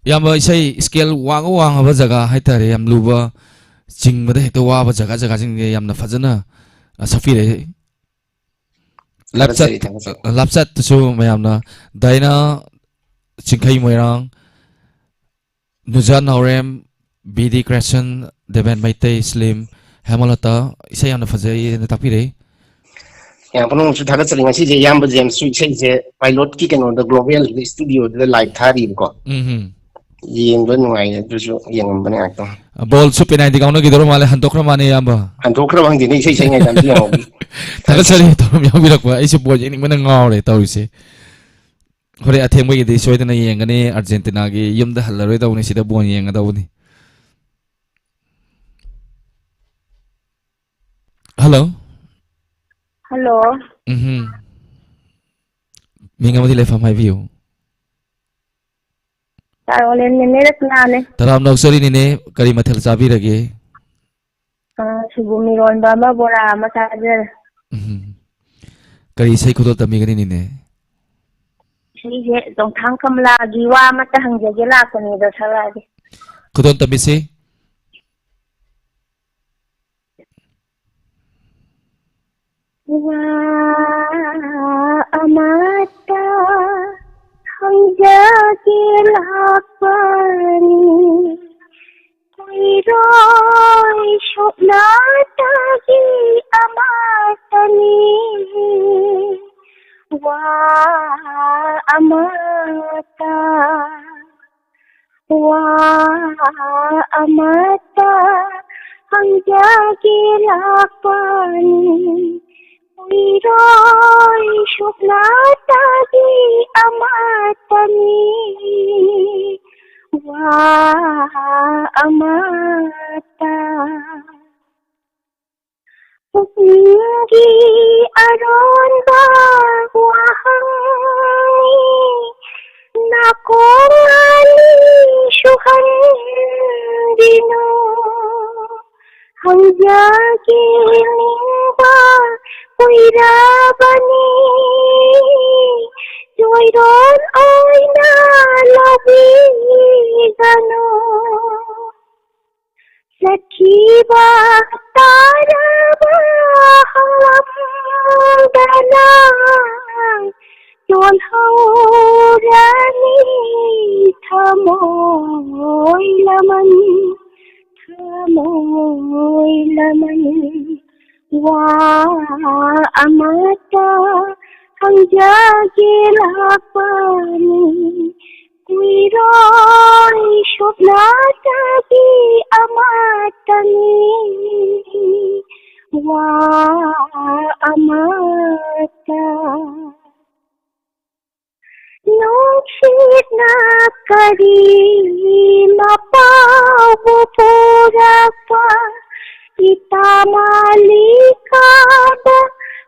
yama isai skill wang ba jaga haitare yam luba chingmada hekta wa ba jaga jing yamna fajana sakbire. Lapsat tu mayamna daina chingkai moirang Nujan Naurem BD Crescent Devan Maitei Slim Hemalata isai yana fajai na tapire. Yang penuh sudah ada sering sih yang berjam switch saya pilot kita kan the global studio the live tadi kok. Yang benuai itu yang benar itu. Ball supin nanti kau nak kita rumah le hantok ramai ni amba. Hantok ramai ni saya ingat nanti yang. Tapi sering tu yang bilang apa? Isi ball ini mana ngau le tahu isi. Kore atheng bagi di soal itu ni yang ni Argentina ki yum dah halar tahu ni sida ball yang tahu ni. Hello. Hello. Minga mati lefa mai view. Tarolen nene ratnane. Taram nausari nene kari mathel sabi lagi. Subumi ron bama bora masajer. Kari sai kudo tami gani nene. Sige dong thang kamla giwa mata hangjage la kani da sarage. Kudo tami se. Wa amata hangjage la kani kuiroi shopnata gi amatani wa amata hangjage la kani kuiroi shopnata gi amatani wa amata Punggi aron ba wahang nakongani syuhan dino hangjage nimba kuirabani joiron oina labi gano Sakiba taraba halam dana Yon haurani thamoy laman Wa amata hangjage lapani Kuiroi shopnata gi amatani wa amata Nungsit na kari mapaw pura pa Itamalika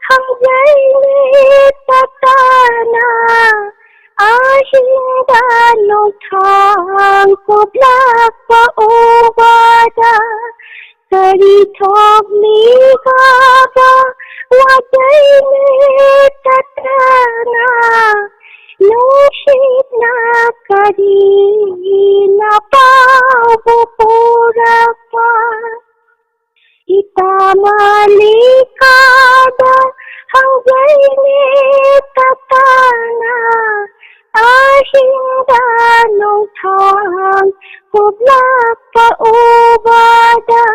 hangjay tatana Ahinda no thang ko black pa obada Kari thok mi gaba wajay me tatana No shit thang hộp lạc pa ubada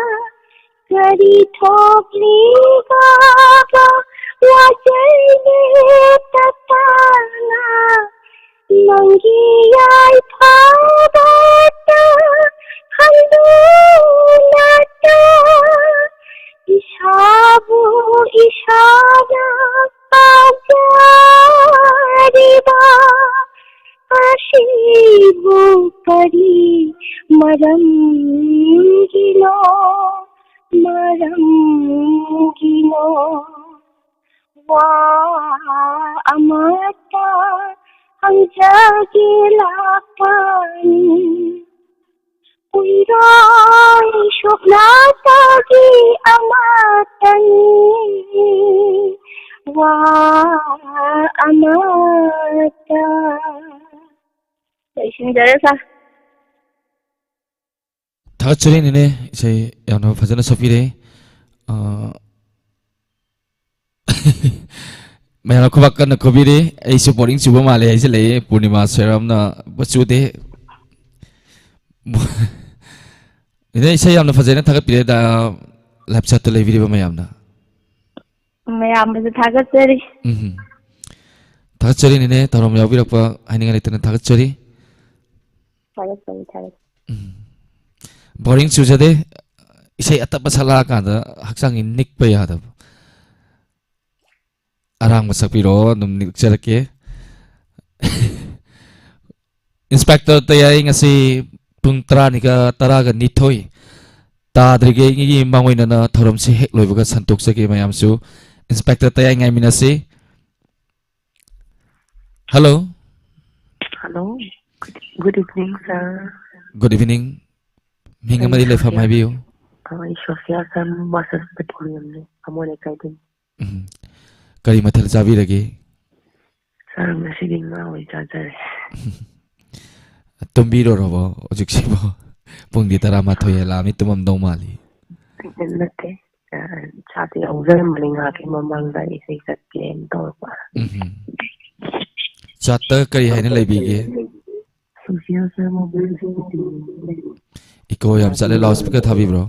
gari thop liga ba wa jai tatana nangi ai phadata handu nata ishabu ishada ajariba ashibu pari maram gilo wa amata ang jagilapan uiray syuklatagi amatan wa amata. Sinjarasa. 다가처리네 이제 야너 파자나 소피래 मैंने को बात करना कभी रे ऐसे बोरिंग सुबह माले ऐसे ले पूर्णिमा सेरम ना बच्चों दे इन्हें ऐसे याम ना फंसे ना थका पीरे दा लैपटॉप तो ले वीडियो में याम ना से थागतरी थागतरी ने तरोम यावी रखा हाइनिंग लेते ना थागतरी बोरिंग सुबह दे इसे अतप सलाह का दा हक्सांग निक पे याद अब arang masakpiro num nikjarake inspector tayai ngasi pungtra nika taraga nithoi tadrige ngi mangoina na thorom si hek loibaga santok sake mayam su inspector tayai ngai minasi hello good evening sir good evening minga mari lefam haibiu Sophia sam masas petroleum ne amone kaidin kari mathal jabi lagi sir messaging na oi charger tumbiro robo ojik sibo pungdi tara mathoy la mi tumam dong mali nate chati auzer malinga ke mamang da ise sat plan to pa chatta kari haina leibige Sophia sam mobile iko yam chale loudspeaker thabi bro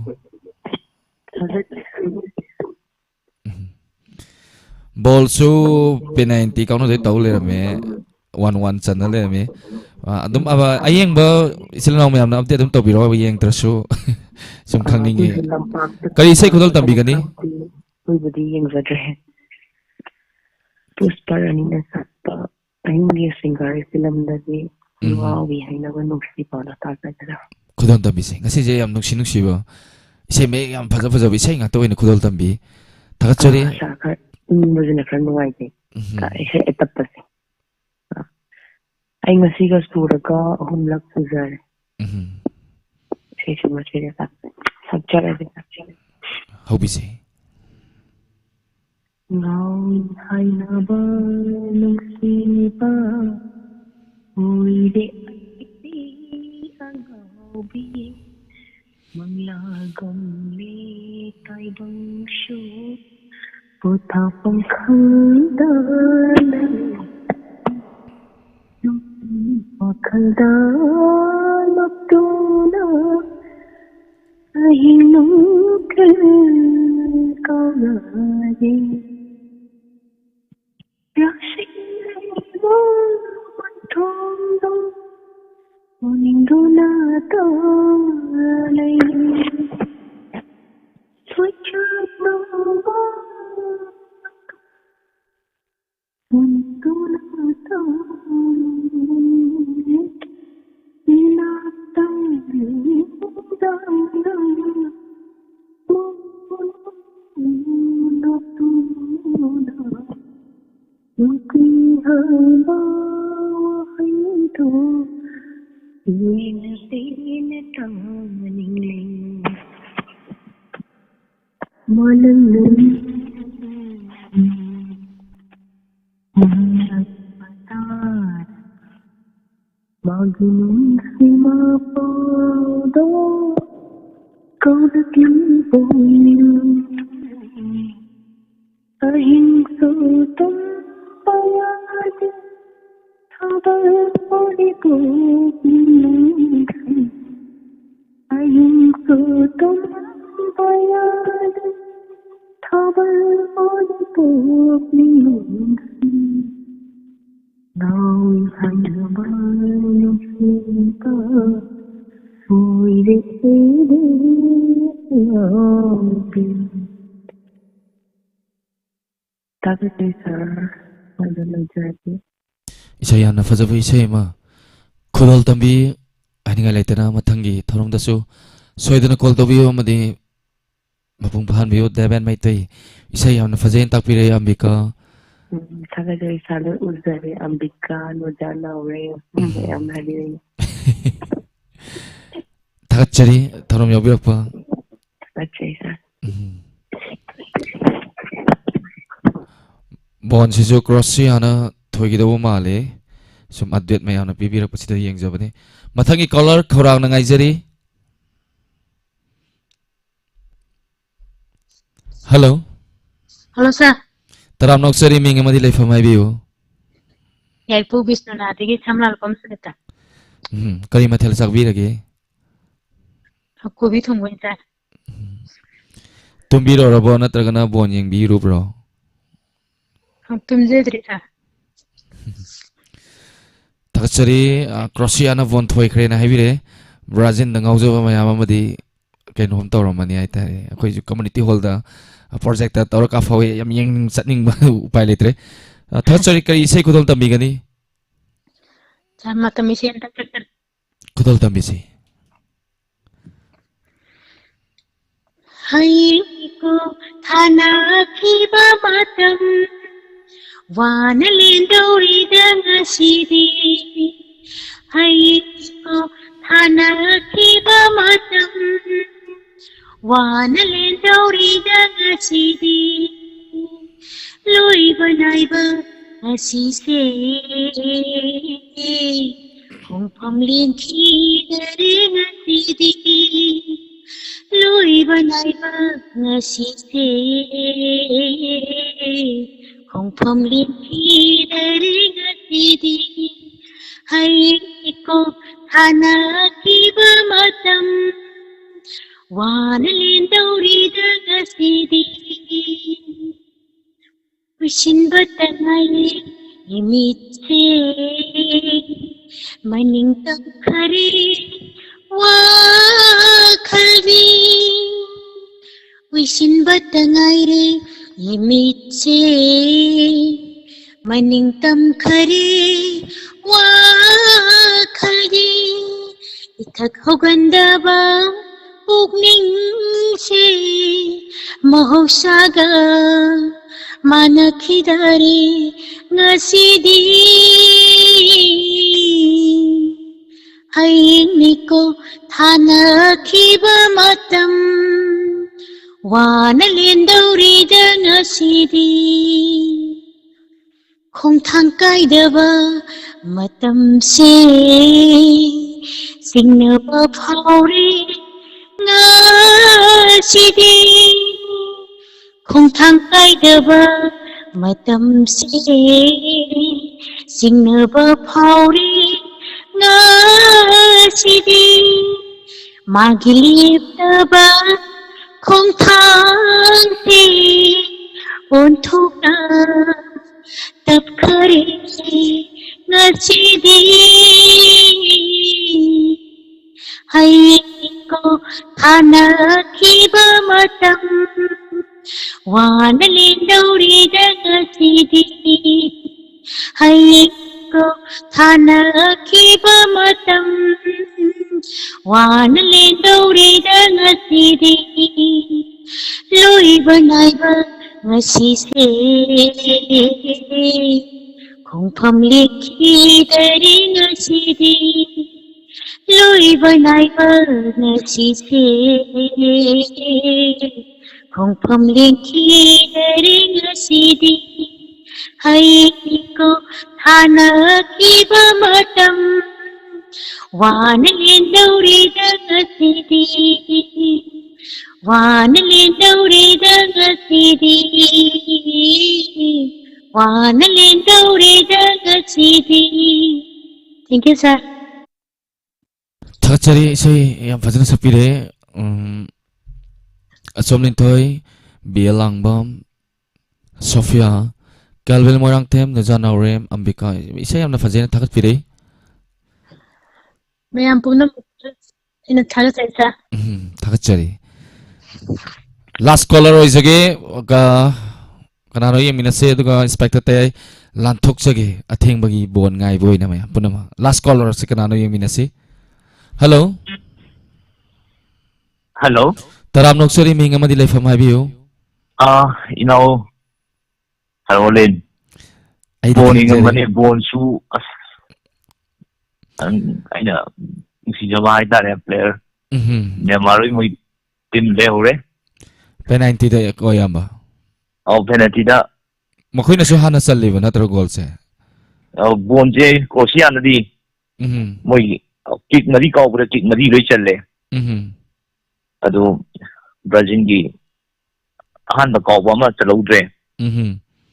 ball su penalty kau nade tahu le rame 1-1 channel le rame adum aba ayeng ba isil na mayam na update adum to biro ayeng trasu sum khangningi kari sai khodol tambi gani oi budi yeng zadre poster ani na satta ayeng singer film da ji wow wi haina ba nuksi pa na ta ta khodol tambi se ngasi je yam nuksi ba ise me yam phaja phaja bi sai nga to ina khodol tambi thakachori Mujhe friend ngai te ise etap se ai ngasi ga sura ka humlak pujar se ma chere sa sabchara de how busy now hai na ba nusi ba oi de angau bi mangla gom le tai bang shu Putha pankhaldan pankhaldan aptuna ahinuk kaunare rasik manthondom oninduna talai swachno Maginung sima podo kau dakin boyu ahing sutum payade thabar Isay yamna fazaba isay ma khudol tambi aninga leitana mathangi thorongdasu soidana call tobiyo amadi mapung phan biyo Devan Maitai isay yamna fajain takpire Ambika Thagajai Sada Uzare Ambika Nodana Ore Am Hadi Thagachari thorom yobirakpa Thagajai Sa Bon sisu crossi ana thoigidabo male sum update mayamna pibirak pasida yengjabane mathangi caller khorang na ngaijari Hello Hello sir Taram noksari minga madi leifamai biyo Yaipu Bisnunati ki Samlal Komsita kari mathel sakbirage Kubi Thungwin sir tumbiro rabo natragana bon yengbiru bro Tumjedri sir Thakachari Croatia von thoi khrena haibire Brazil da ngaujaba mayam amadi kain hom tawramani aitare akhoi community hall da project ta tawra ka fawe yam yeng chatning ba upai letre thakachari kari isai kudol tambigani Sama tamisi enta kekar kudol tambisi Hai ko thana kiba matam Wana lindori danga sidi Hai ko thana kiba matam Wana lindori danga sidi Lui banaiba asise Kung pamlin ki daringa sidi Lui banaiba asise Kung pamlin ki daringa sidi Hai ko thana kiba matam Wanalin dauri daga sidi Wishin batangai imitse Maning tangkari wa khalvi Wishin batangai re imitse Maning tamkari wa khalvi Ithak hogandaba Pugning se mahausaga manakidari ngasidi Hainiko thana kiba matam Wanalindori ngasidi Khong thang kaidaba matam se Singnaba phauri Ngasidi Khong thang kaidaba matam se Singnaba phauri Ngasidi Magiliptaba khong thang se Onthukna tab khari ngasidi Hai ko thana kiba matam Wanalin dauri daga sidi Hai ko thana kiba matam Wanalin dauri daga sidi Lui banaiba ngasise Kung pamlikhi dari ngasidi Lui banaiba ngasise Kung pamlikhi dari ngasidi Hai ko thana kiba matam Wanalin dauri daga sidi Wanalin dauri daga sidi Wanalin dauri daga sidi Thank you, sir. Thakachari isai yam fajana sapire Asom Lintoy Bia Langbam Sophia Calvin Morang Tem Najana Rem Ambika isai yam na fajana thakachpire Mayam punam ina thagat sa. Thakachari last caller oisage ka kanano yeminase aduga inspector tay lanthok jage athengbagi bon ngai boina maya punama last caller se kanano yeminase hello hello taram noksari ming amadi laifam haibiu inau hello len boni ngani bon su aina si jawai dare player ne marui moi tim le hore penalty da ko yamba penalty da makhoi na su hana salliba natra goal se bon je Croatia na di moi kick mari ka over kick mari loi challe adu Brazil gi ahan da ka ba ma chalaudre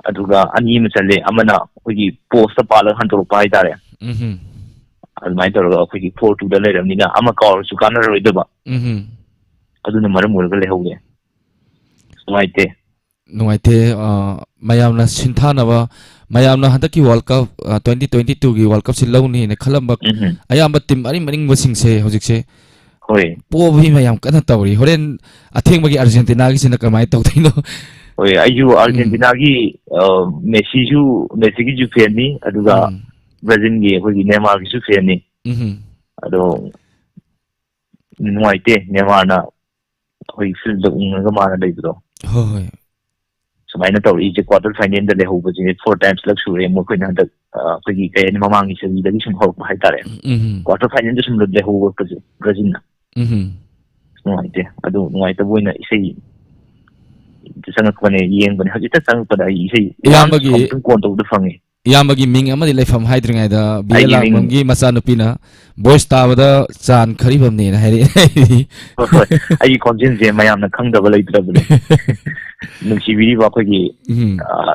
aduga ani ma challe amana khoi post pa la han to pa ai tare admai to ga khoi 4-2 da le ram ni na ama ka su kana roi da ba aduna maram mur ga le hauge nuaite mayamna sinthana mayamna handaki world cup 2022 gi world cup silawni ne khalamba ayamba team ari maning wasing se hojik se hoi po bhi mayam kana tawri horen atheng magi Argentina gi sina kamai tawtino hoi ayu Argentina gi Messi gi ju fan ni aduga Brazil gi hoi Neymar gi ju fan ni ado nuaite Neymar na hoi field da unga ma na dai do hoi sumaina tawri je quarter final da le hoba je 4 times lak sure mo ko na da ko gi kay ni mamangi se da gi sum ho ba hai tare quarter final da sum le hoba ko Brazil na nuaite adu nuaite boina isei sang ko ne yeng bane hajita sang pada isei yambagi ko to da fangi yambagi ming amadi laifam haidringai da biela mangi masanu pina boys tawada chan kharibam ne na hari ai content je mayam na khang da ba leitra bane nungsi biri ba ko gi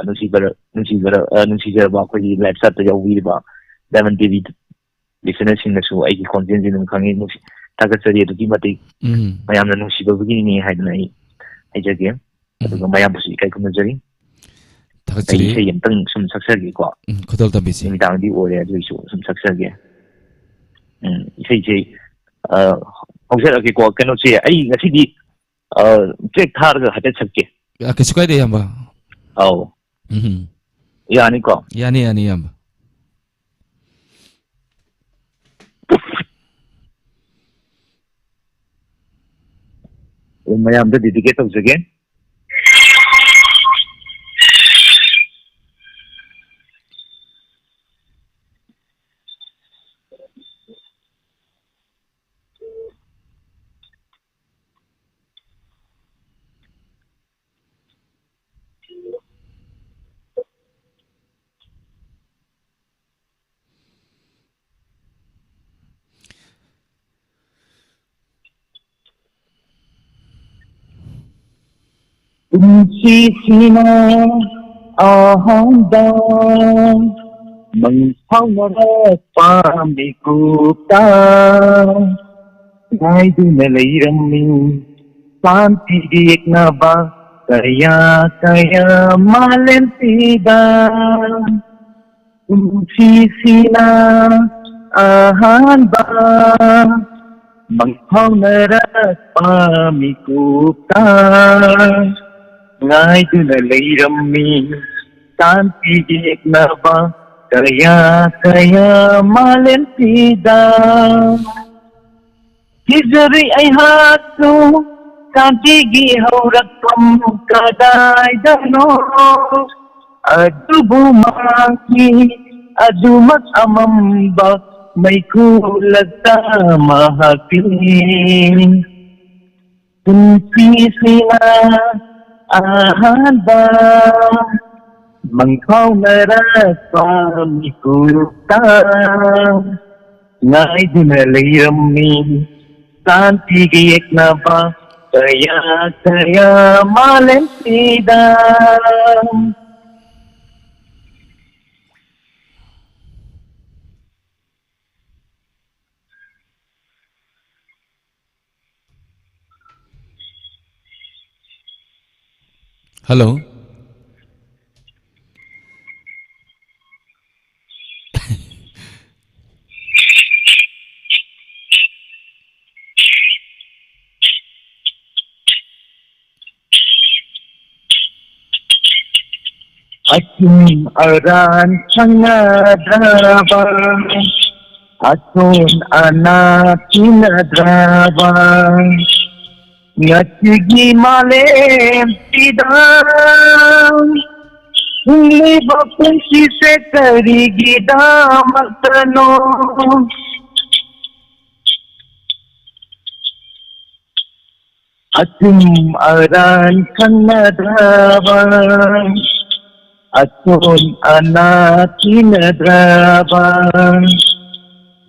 nungsi jar ba ko gi live sat ya wi ba Diamond TV listener sing na su ai ki content je nung khangi nungsi tagat sari du ki mati mayam na nungsi ba gi ni hai na ai jage aduga mayam busi kai kuma jari thakachari ai yam tang sum saksar gi ko khodol ta bisi mi dang di ore adu su sum saksar gi isai je hauser ake ko kano che ai ngasi di check thar ga hata chhakke kisu kai de yamba aw yani ko yani yamba mayam da dedicate tawjage Sina ahanda mangphawra pamikuta naiduna leirammi santi eknaba kaya malentida sina ahanda mangphawra pamikuta ngai tu na leirammi santi eknaba kaya malentida hizari ai hatu santi gi haurakam kadai dano adubu maki adumat amamba maiku lagta mahapin kunci sila ahanda mangkau narasa mikuta ngai dina leirammi santi giek naba kaya malentida Hello. Akin aran sangadraba Aton anak kinadraba Ngatigi malem tidang Huli bapun si sekari gida magtano Atum aran sangadraba Aton anak kinadraba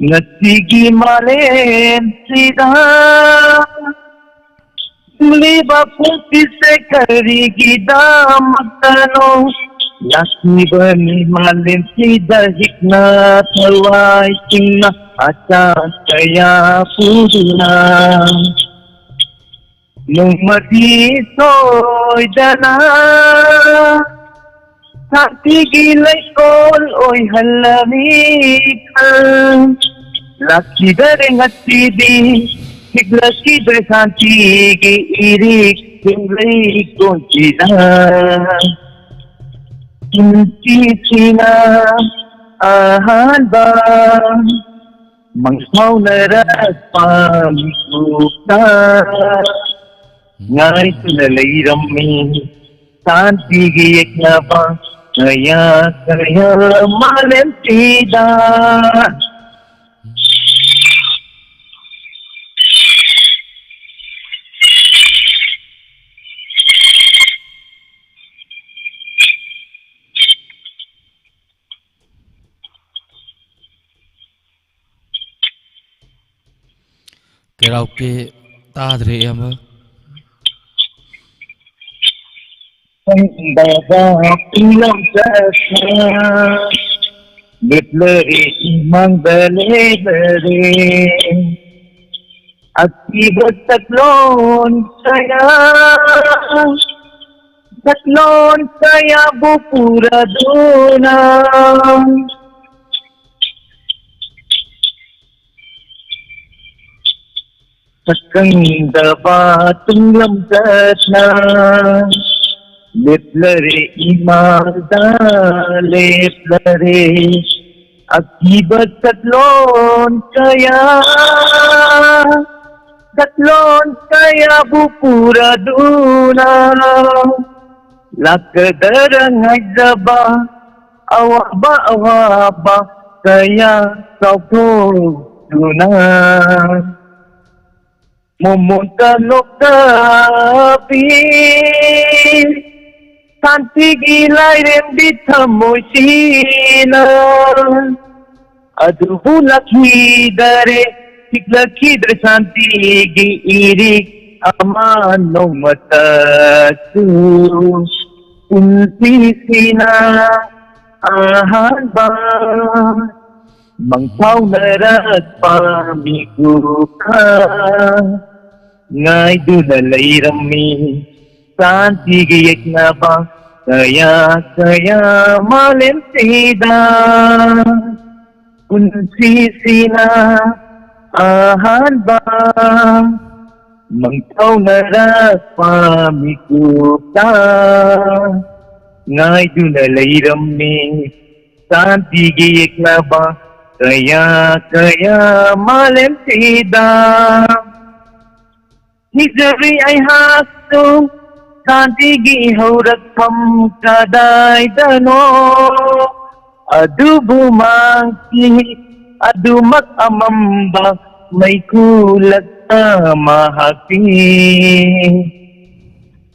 Ngatigi malem sidang Muli bapun kise kari gida magtano Laki bani malem sida hikna Tawai tingna atas kaya puduna Nung matisoy dana Sakti gilay kol oy halamikan Laki dareng at sidi Higlaki dar santi gi irik Hinglay konchina Kinti sina ahan ba Mangsaw na raspamikukta Ngay tulalay rami Santi giyak na ba Kaya malentida Karaoke tadre em ơi. Dapat ilang jasa Betlari imang bale-bale Akibat tatlon saya bupura dunang Sakang dapat tunglam jasna Leplare imarda leplare Akibat tatlon kaya bupura duna Lakadarang ajdaba awaba kaya saupo duna Mumunta lokapin Santi gilay rin dita mo sila Adu bulaki dare Siglaki dare santi giirik Amano matatu Unti sina ahan ba Mangpaw narat pamigo ka Ngay dunalay rami Santi giyak na ba Kaya malentida Kunsi na ahan ba Mangtaw na rapamigo ka Ngay dunalay rami Santi giyak na ba Kaya malentida Hijari ay hasto Santi gihaurak pam kaday dano Adu bumangki Adu makamamba May kulat na mahaki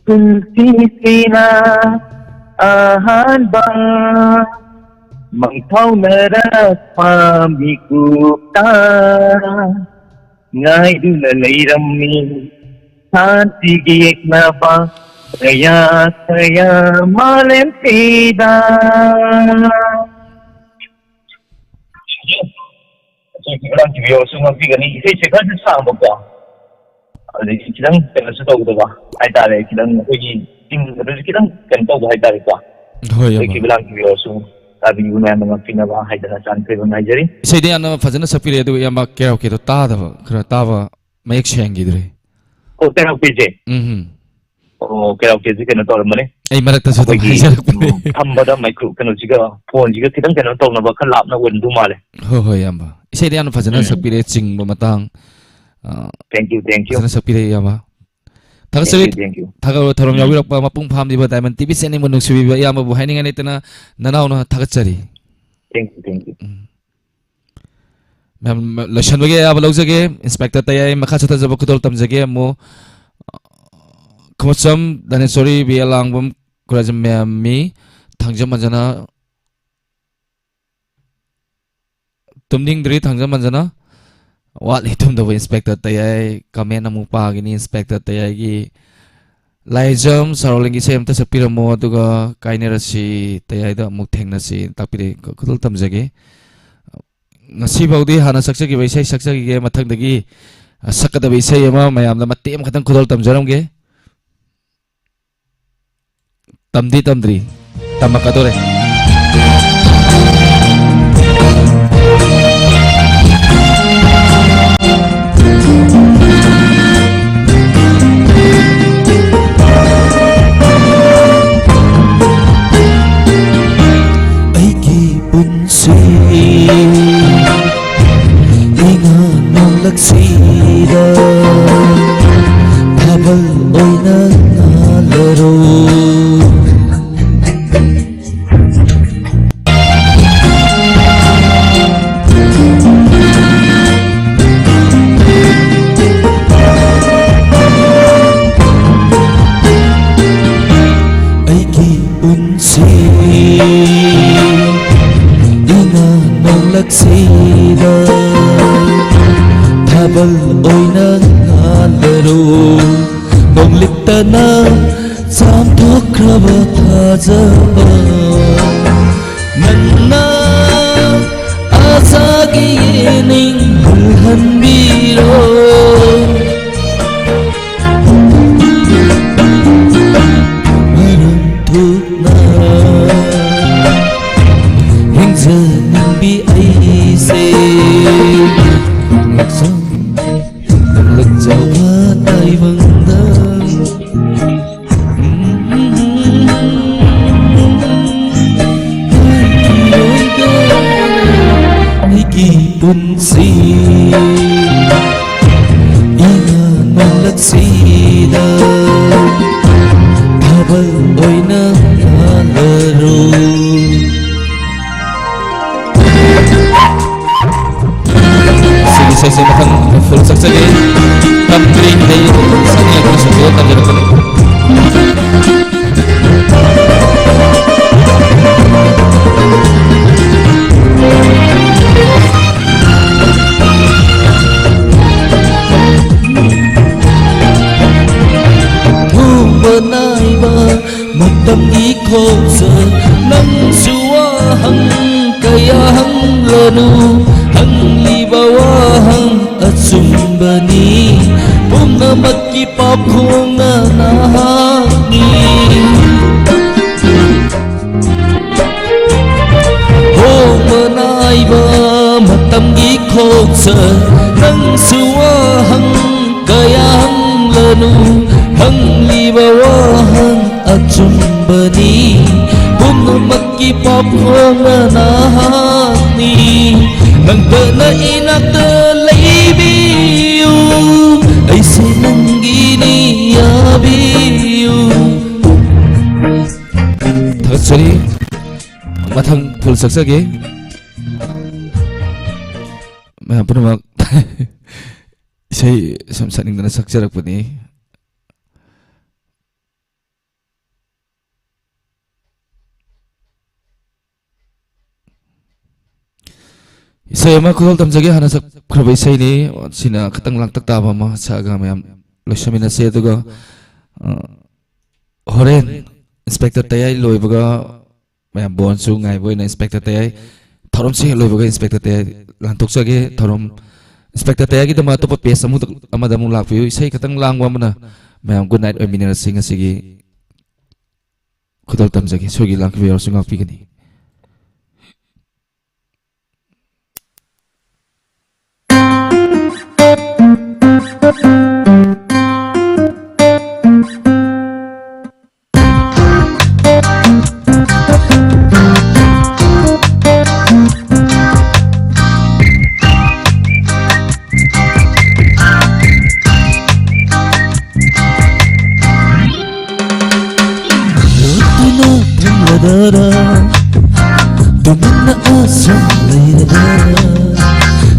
Kunsi na ahan ba Mangtaw na rapamigo ka Ngay dunalay rami Santi giyak na ba Kaya malentida Orang juga semua pergi ni, saya cakap tu sama apa? ꯑꯗꯒꯤ ꯈꯤꯇꯪ ꯀꯩꯅꯣꯁꯨ ꯇꯧꯗꯕ ꯍꯥꯏꯇꯥꯔꯦ ꯈꯤꯇꯪ ꯑꯩꯈꯣꯏꯒꯤ ꯆꯤꯡꯕꯗꯁꯨ ꯈꯤꯇꯪ ꯀꯩꯅꯣ ꯇꯧꯕ ꯍꯥꯏꯇꯥꯔꯦꯀꯣ ꯍꯣꯏ ꯑꯩꯈꯣꯏ ꯂꯥꯡꯕꯤꯔꯁꯨ ꯇꯥꯕꯤꯕ ꯃꯌꯥꯝꯅ ꯉꯥꯛꯄꯤꯅꯕ ꯍꯥꯏꯗꯅ ꯆꯥꯟꯈ꯭ꯔꯦꯕ ꯉꯥꯏꯖꯔꯤ ꯏꯁꯩꯗꯤ ꯌꯥꯝꯅ ꯐꯖꯅ ꯁꯛꯄꯤꯔꯦ ꯑꯗꯨꯒ ꯏꯌꯥꯝꯕ ꯀꯦꯔꯣꯀꯦꯗꯣ ꯇꯥꯗꯕ ꯈꯔ ꯇꯥꯕ ꯃꯌꯦꯛ ꯁꯦꯡꯈꯤꯗ꯭ꯔꯦ ꯑꯣ ꯀꯦꯔꯣꯀꯦꯁꯦ ꯑꯣ ꯀꯦꯔꯣꯀꯦꯁꯦ ꯀꯩꯅꯣ ꯇꯧꯔꯝꯕꯅꯤ ꯑꯩ ꯃꯔꯛꯇꯁꯨ ꯑꯗꯨꯝ ꯑꯩꯈꯣꯏꯒꯤ ꯍꯥꯏꯖꯔꯛꯄꯅꯦ ꯊꯝꯕꯗ ꯃꯥꯏꯀ꯭ꯔꯣ ꯀꯩꯅꯣꯁꯤꯒ ꯐꯣꯟꯁꯤꯒ ꯈꯤꯇꯪ ꯀꯩꯅꯣ ꯇꯧꯅꯕ ꯈꯔ ꯂꯥꯞꯅ ꯑꯣꯏꯅꯗꯧ ꯃꯥꯜꯂꯦ ꯍꯣꯏ ꯍꯣꯏ ꯏꯌꯥꯝꯕ ꯏꯁꯩꯗꯤ ꯌꯥꯝꯅ ꯐꯖꯅ ꯁꯛꯄꯤꯔꯦ ꯆꯤꯡꯕ ꯃꯇꯥꯡ ꯊꯦꯡꯛ ꯌꯨ ꯐꯖꯅ ꯁꯛꯄꯤꯔꯦ ꯏꯌꯥꯝꯕ ꯊꯥꯒꯠꯆꯔꯤ ꯊꯥꯒꯠ ꯊꯧꯔꯝ ꯌꯥꯎꯕꯤꯔꯛꯄ ꯃꯄꯨꯡ ꯐꯥꯍꯝꯂꯤꯕ ꯗꯥꯏꯃꯟ ꯇꯤꯚꯤ ꯆꯦꯅꯦꯜꯕꯨ ꯅꯨꯡꯁꯤꯕꯤꯕ ꯏꯌꯥꯝꯕꯕꯨ ꯍꯥꯏꯅꯤꯡꯉꯥꯏ ꯂꯩꯇꯅ ꯅꯅꯥꯎꯅ ꯊꯥꯒꯠꯆꯔꯤ ꯊꯦꯡꯛ ꯌꯨ ꯃꯌꯥꯝ ꯂꯣꯏꯁꯟꯕꯒꯤ ꯑꯌꯥꯕ ꯂꯧꯖꯒꯦ ꯏꯟꯁꯄꯦꯛꯇꯔ ꯇꯌꯥꯏ ꯃꯈꯥ ꯆꯠꯊꯖꯕ ꯈꯨꯗꯣꯜ ꯇꯝꯖꯒꯦ ꯑꯃꯨꯛ ꯈꯨꯃꯨꯠꯁꯝ ꯙꯅꯦꯁꯣꯔꯤ ꯕꯤ ꯑꯂꯥꯡꯕꯝ ꯈꯨꯔꯥꯏꯖꯝ ꯃꯌꯥꯝꯃꯤ ꯊꯥꯡꯖꯝ ꯃꯟꯖꯅ ꯇꯨꯝꯅꯤꯡꯗ꯭ꯔꯤ ꯊꯥꯡꯖꯝ ꯃꯟꯖꯅ ꯋꯥꯠꯂꯤ ꯇꯨꯝꯗꯧꯕ ꯏꯟꯁꯄꯦꯛꯇꯔ ꯇꯌꯥꯏ ꯀꯃꯦꯟ ꯑꯃꯨꯛ ꯄꯥꯒꯅꯤ ꯏꯟꯁꯄꯦꯛꯇꯔ ꯇꯌꯥꯏꯒꯤ ꯂꯥꯏꯖꯝ ꯁꯥꯔꯣꯂꯤꯡꯒꯤ ꯏꯁꯩ ꯑꯃꯇ ꯁꯛꯄꯤꯔꯝꯃꯣ ꯑꯗꯨꯒ ꯀꯥꯏꯅꯔꯁꯤ ꯇꯌꯥꯏꯗ ꯑꯃꯨꯛ ꯊꯦꯡꯅꯁꯤ ꯇꯥꯛꯄꯤꯔꯦ ꯈꯨꯗꯣꯜ ꯇꯝꯖꯒꯦ ꯉꯁꯤꯐꯥꯎꯗꯤ ꯍꯥꯟꯅ ꯁꯛꯆꯈꯤꯕ ꯏꯁꯩ ꯁꯛꯆꯈꯤꯒꯦ ꯃꯊꯪꯗꯒꯤ ꯁꯛꯀꯗꯕ ꯏꯁꯩ ꯑꯃ ꯃꯌꯥꯝꯗ ꯃꯇꯦꯛ ꯑꯃꯈꯛꯇꯪ ꯈꯨꯗꯣꯜ ꯇꯝꯖꯔꯝꯒꯦ ꯇꯝꯗꯤ ꯇꯝꯗ꯭ꯔꯤ ꯇꯝꯃꯛꯀꯗꯣꯔꯦ ꯑꯩꯒꯤ ꯄꯨꯟꯁꯤ ꯅꯣꯡꯂꯛꯁꯤꯗ ꯊꯥꯕꯜ ꯑꯣꯏꯅ ꯉꯥꯜꯂꯔꯣ ꯑꯩꯒꯤ ꯄꯨꯟꯁꯤ ꯅꯣꯡꯂꯛꯁꯤꯗ ꯊꯥꯕꯜ ꯑꯣꯏꯅ ꯉꯥꯜꯂꯔꯣ ꯅꯣꯡꯂꯤꯛꯇꯅ ꯆꯥꯝꯊꯣꯛꯈ꯭ꯔꯕ ꯊꯥꯖꯕ ꯅꯪꯅ ꯑꯁꯥꯒꯤ ꯌꯦꯅꯤꯡ ꯍꯟꯕꯤꯔꯣ ꯃꯔꯝ ꯊꯣꯛꯅ ꯍꯤꯡꯖꯅꯤꯡꯕꯤ ꯑꯩꯁꯦ ꯅꯣꯡꯂꯛꯆꯥꯎꯕ ꯇꯥꯏꯕꯪꯗ ꯑꯩꯒꯤ ꯄꯨꯟꯁꯤ ꯏꯉꯥ ꯅꯣꯡꯂꯛꯁꯤꯗ ꯊꯥꯕꯜ ꯑꯣꯏꯅ ꯉꯥꯜꯂꯔꯣ 이세세 마탕 풀 삭삭에 땀들이 내일 상이야 그래서 그거 땀들었거든 나이바 못담 이코서 낭수와 항가야 항러누 항리바와 항 아춤바니 봄나 맞기 빠콩나 나하니 호머나이바 못담 이코서 낭수와 항가야 항러누 Hanglibawahan at sumbani Bumamaki papunganahani Nagdanain at laybiyo Ay sinangginiyabiyo 다섯자리 마탕 풀 삭삭에 앞으로 막 이제 삼사닝나는 삭제락보니 이사야 마 그걸 담자게 하나 sak 그러고 이사이니 지나 그땅 랑딱 따봐 마 자가 mayam loishamina se aduga horen inspector tayai loibaga mayam bonsu ngai boina inspector tayai thorom se loibaga inspector tayai lantok jage thorom spectator kita mah topa pesa mu amada mu lakpiu isai katang langwa mana mayam good night oimina singa sigi khudal tamjagi sogi lakpiu or sunga pigani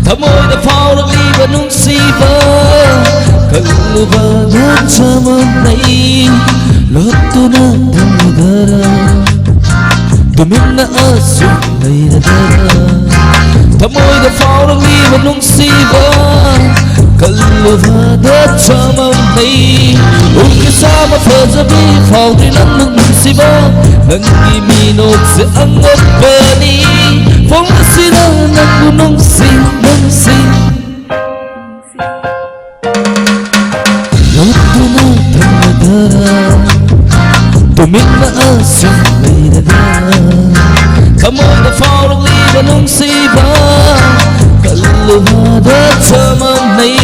Thầm môi đã phao được ly và nung si vơ cần lưu vơ lớp cho mong này lớp tu na thầm đơ tu mình đã ở xuống này đơ thầm môi đã phao được ly và nung si vơ cần lưu vơ lớp cho mong này cái sao mà phở ra bi phao thì nắng nung si vơ nâng kỳ mi nốt sẽ ăn ngất bờ đi phong si na nâng nung si tụi mình đã ở xuống này đã thầm môi đã phao được ly và nung si vơ cần lưu hoa đất cho mong này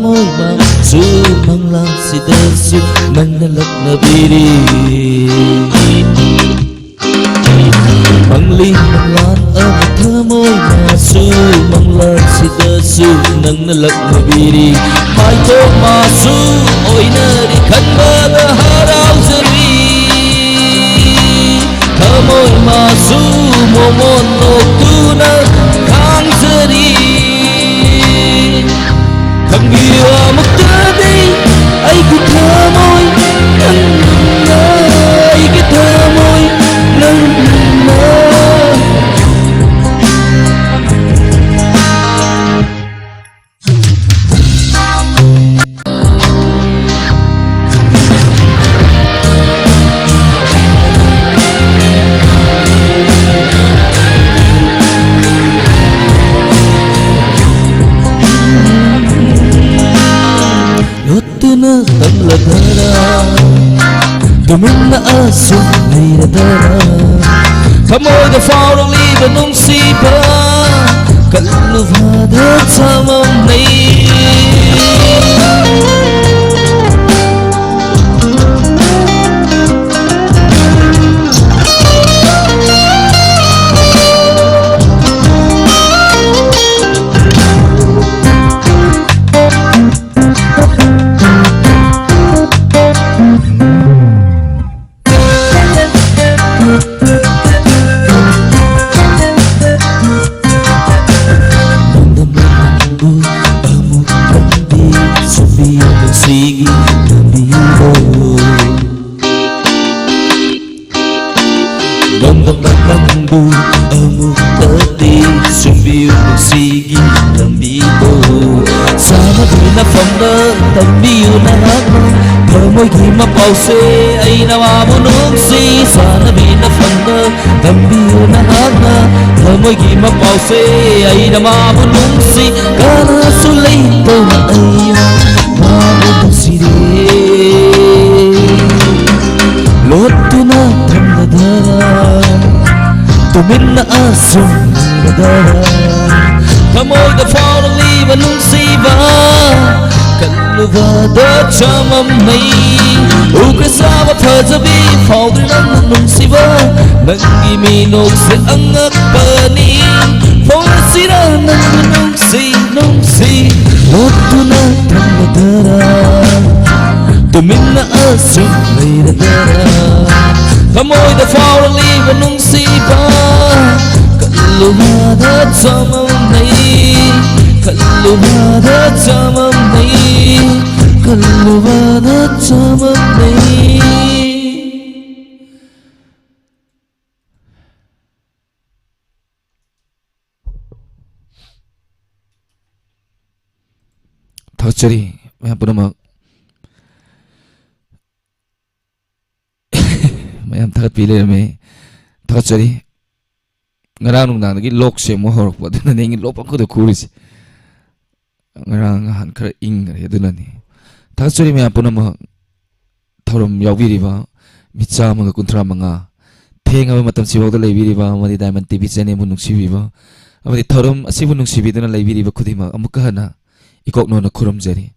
môi mang su mang lang si đơ su mang na lak na biri mang ly mang lan ở một thơ môi mà su mang lang si đơ su nang na lak na biri mai to mà su oi na đi khăn mơ na harau zari thơ môi mà su mo mon no tu na khang zari thầm yêu một tơ đi ai cứ thơ môi nâng nơ ai cứ thơ môi nâng nơ tâm là thơ tụi mình đã ở xuống này đã thầm môi đã phao được ly và nung si bơ cần lưu hoa đất cho mong này sige nandito Ganda-ganda amo dati subiyo ng sige nandito Sana di na fanda tabiyo na hatang Kamoy di mapause ay namamunong si Sana di na fanda tabiyo na hatang Kamoy di mapause ay namamunong si Kana sulito na ayo mamunong si Loto na tamladara Tumin na asong nadara Kamoy da phao đang ly và nung si va Kaluvada chamam nay Ukrasa và thơ ra bi phao đi nang nung si va Nangi minok se angak pani Phao si ra nang nung si ꯂꯣꯠꯇꯨꯅ ꯊꯝꯂꯗꯔꯥ ꯇꯨꯃꯤꯟꯅ ꯑꯁꯨꯝ ꯂꯩꯔꯗꯔꯥ ꯊꯃꯣꯏꯗ ꯐꯥꯎꯔꯛꯂꯤꯕ ꯅꯨꯡꯁꯤꯕ ꯈꯜꯂꯨꯕꯗ ꯆꯃꯝꯅꯩ ꯈꯜꯂꯨꯕꯗ ꯆꯃꯝꯅꯩ ꯈꯜꯂꯨꯕꯗ ꯆꯃꯝꯅꯩ ꯊꯥꯒꯠꯆꯔꯤ ꯃꯌꯥꯝ ꯄꯨꯝꯅꯃꯛ ꯃꯌꯥꯝ ꯊꯥꯒꯠꯄꯤ ꯂꯩꯔꯝꯃꯦ ꯊꯥꯒꯠꯆꯔꯤ ngarang nungdang gi lok se mo horok pa dun ni lop ko de kuris ngarang han khara ing re dun ni thasuri me apuna ma thorom yawi ri ba micha ma kunthra manga thenga matam siwa da leibi ri ba mari diamond tv channel mu nungsi bi ba amari thorom asibu nungsi bi dun leibi ri ba khudima amuka na ikok no na khurum jari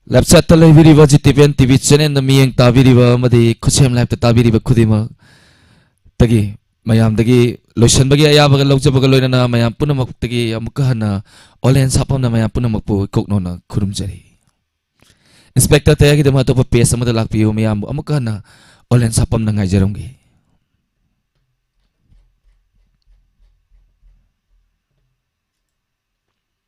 lapsat ta leibi ri ba jitipen tv channel na miyeng ta bi ri ba madi khusem live ta bi ri ba khudima tagi mayam dagi lotion bagi aya baga lokja baga loina na mayam puna mak tagi amuka na olen sapam na mayam puna mak pu kok no na khurum jari inspector taya gi dama to pa pes sama da lak piu mayam amuka na olen sapam na ngai jarom gi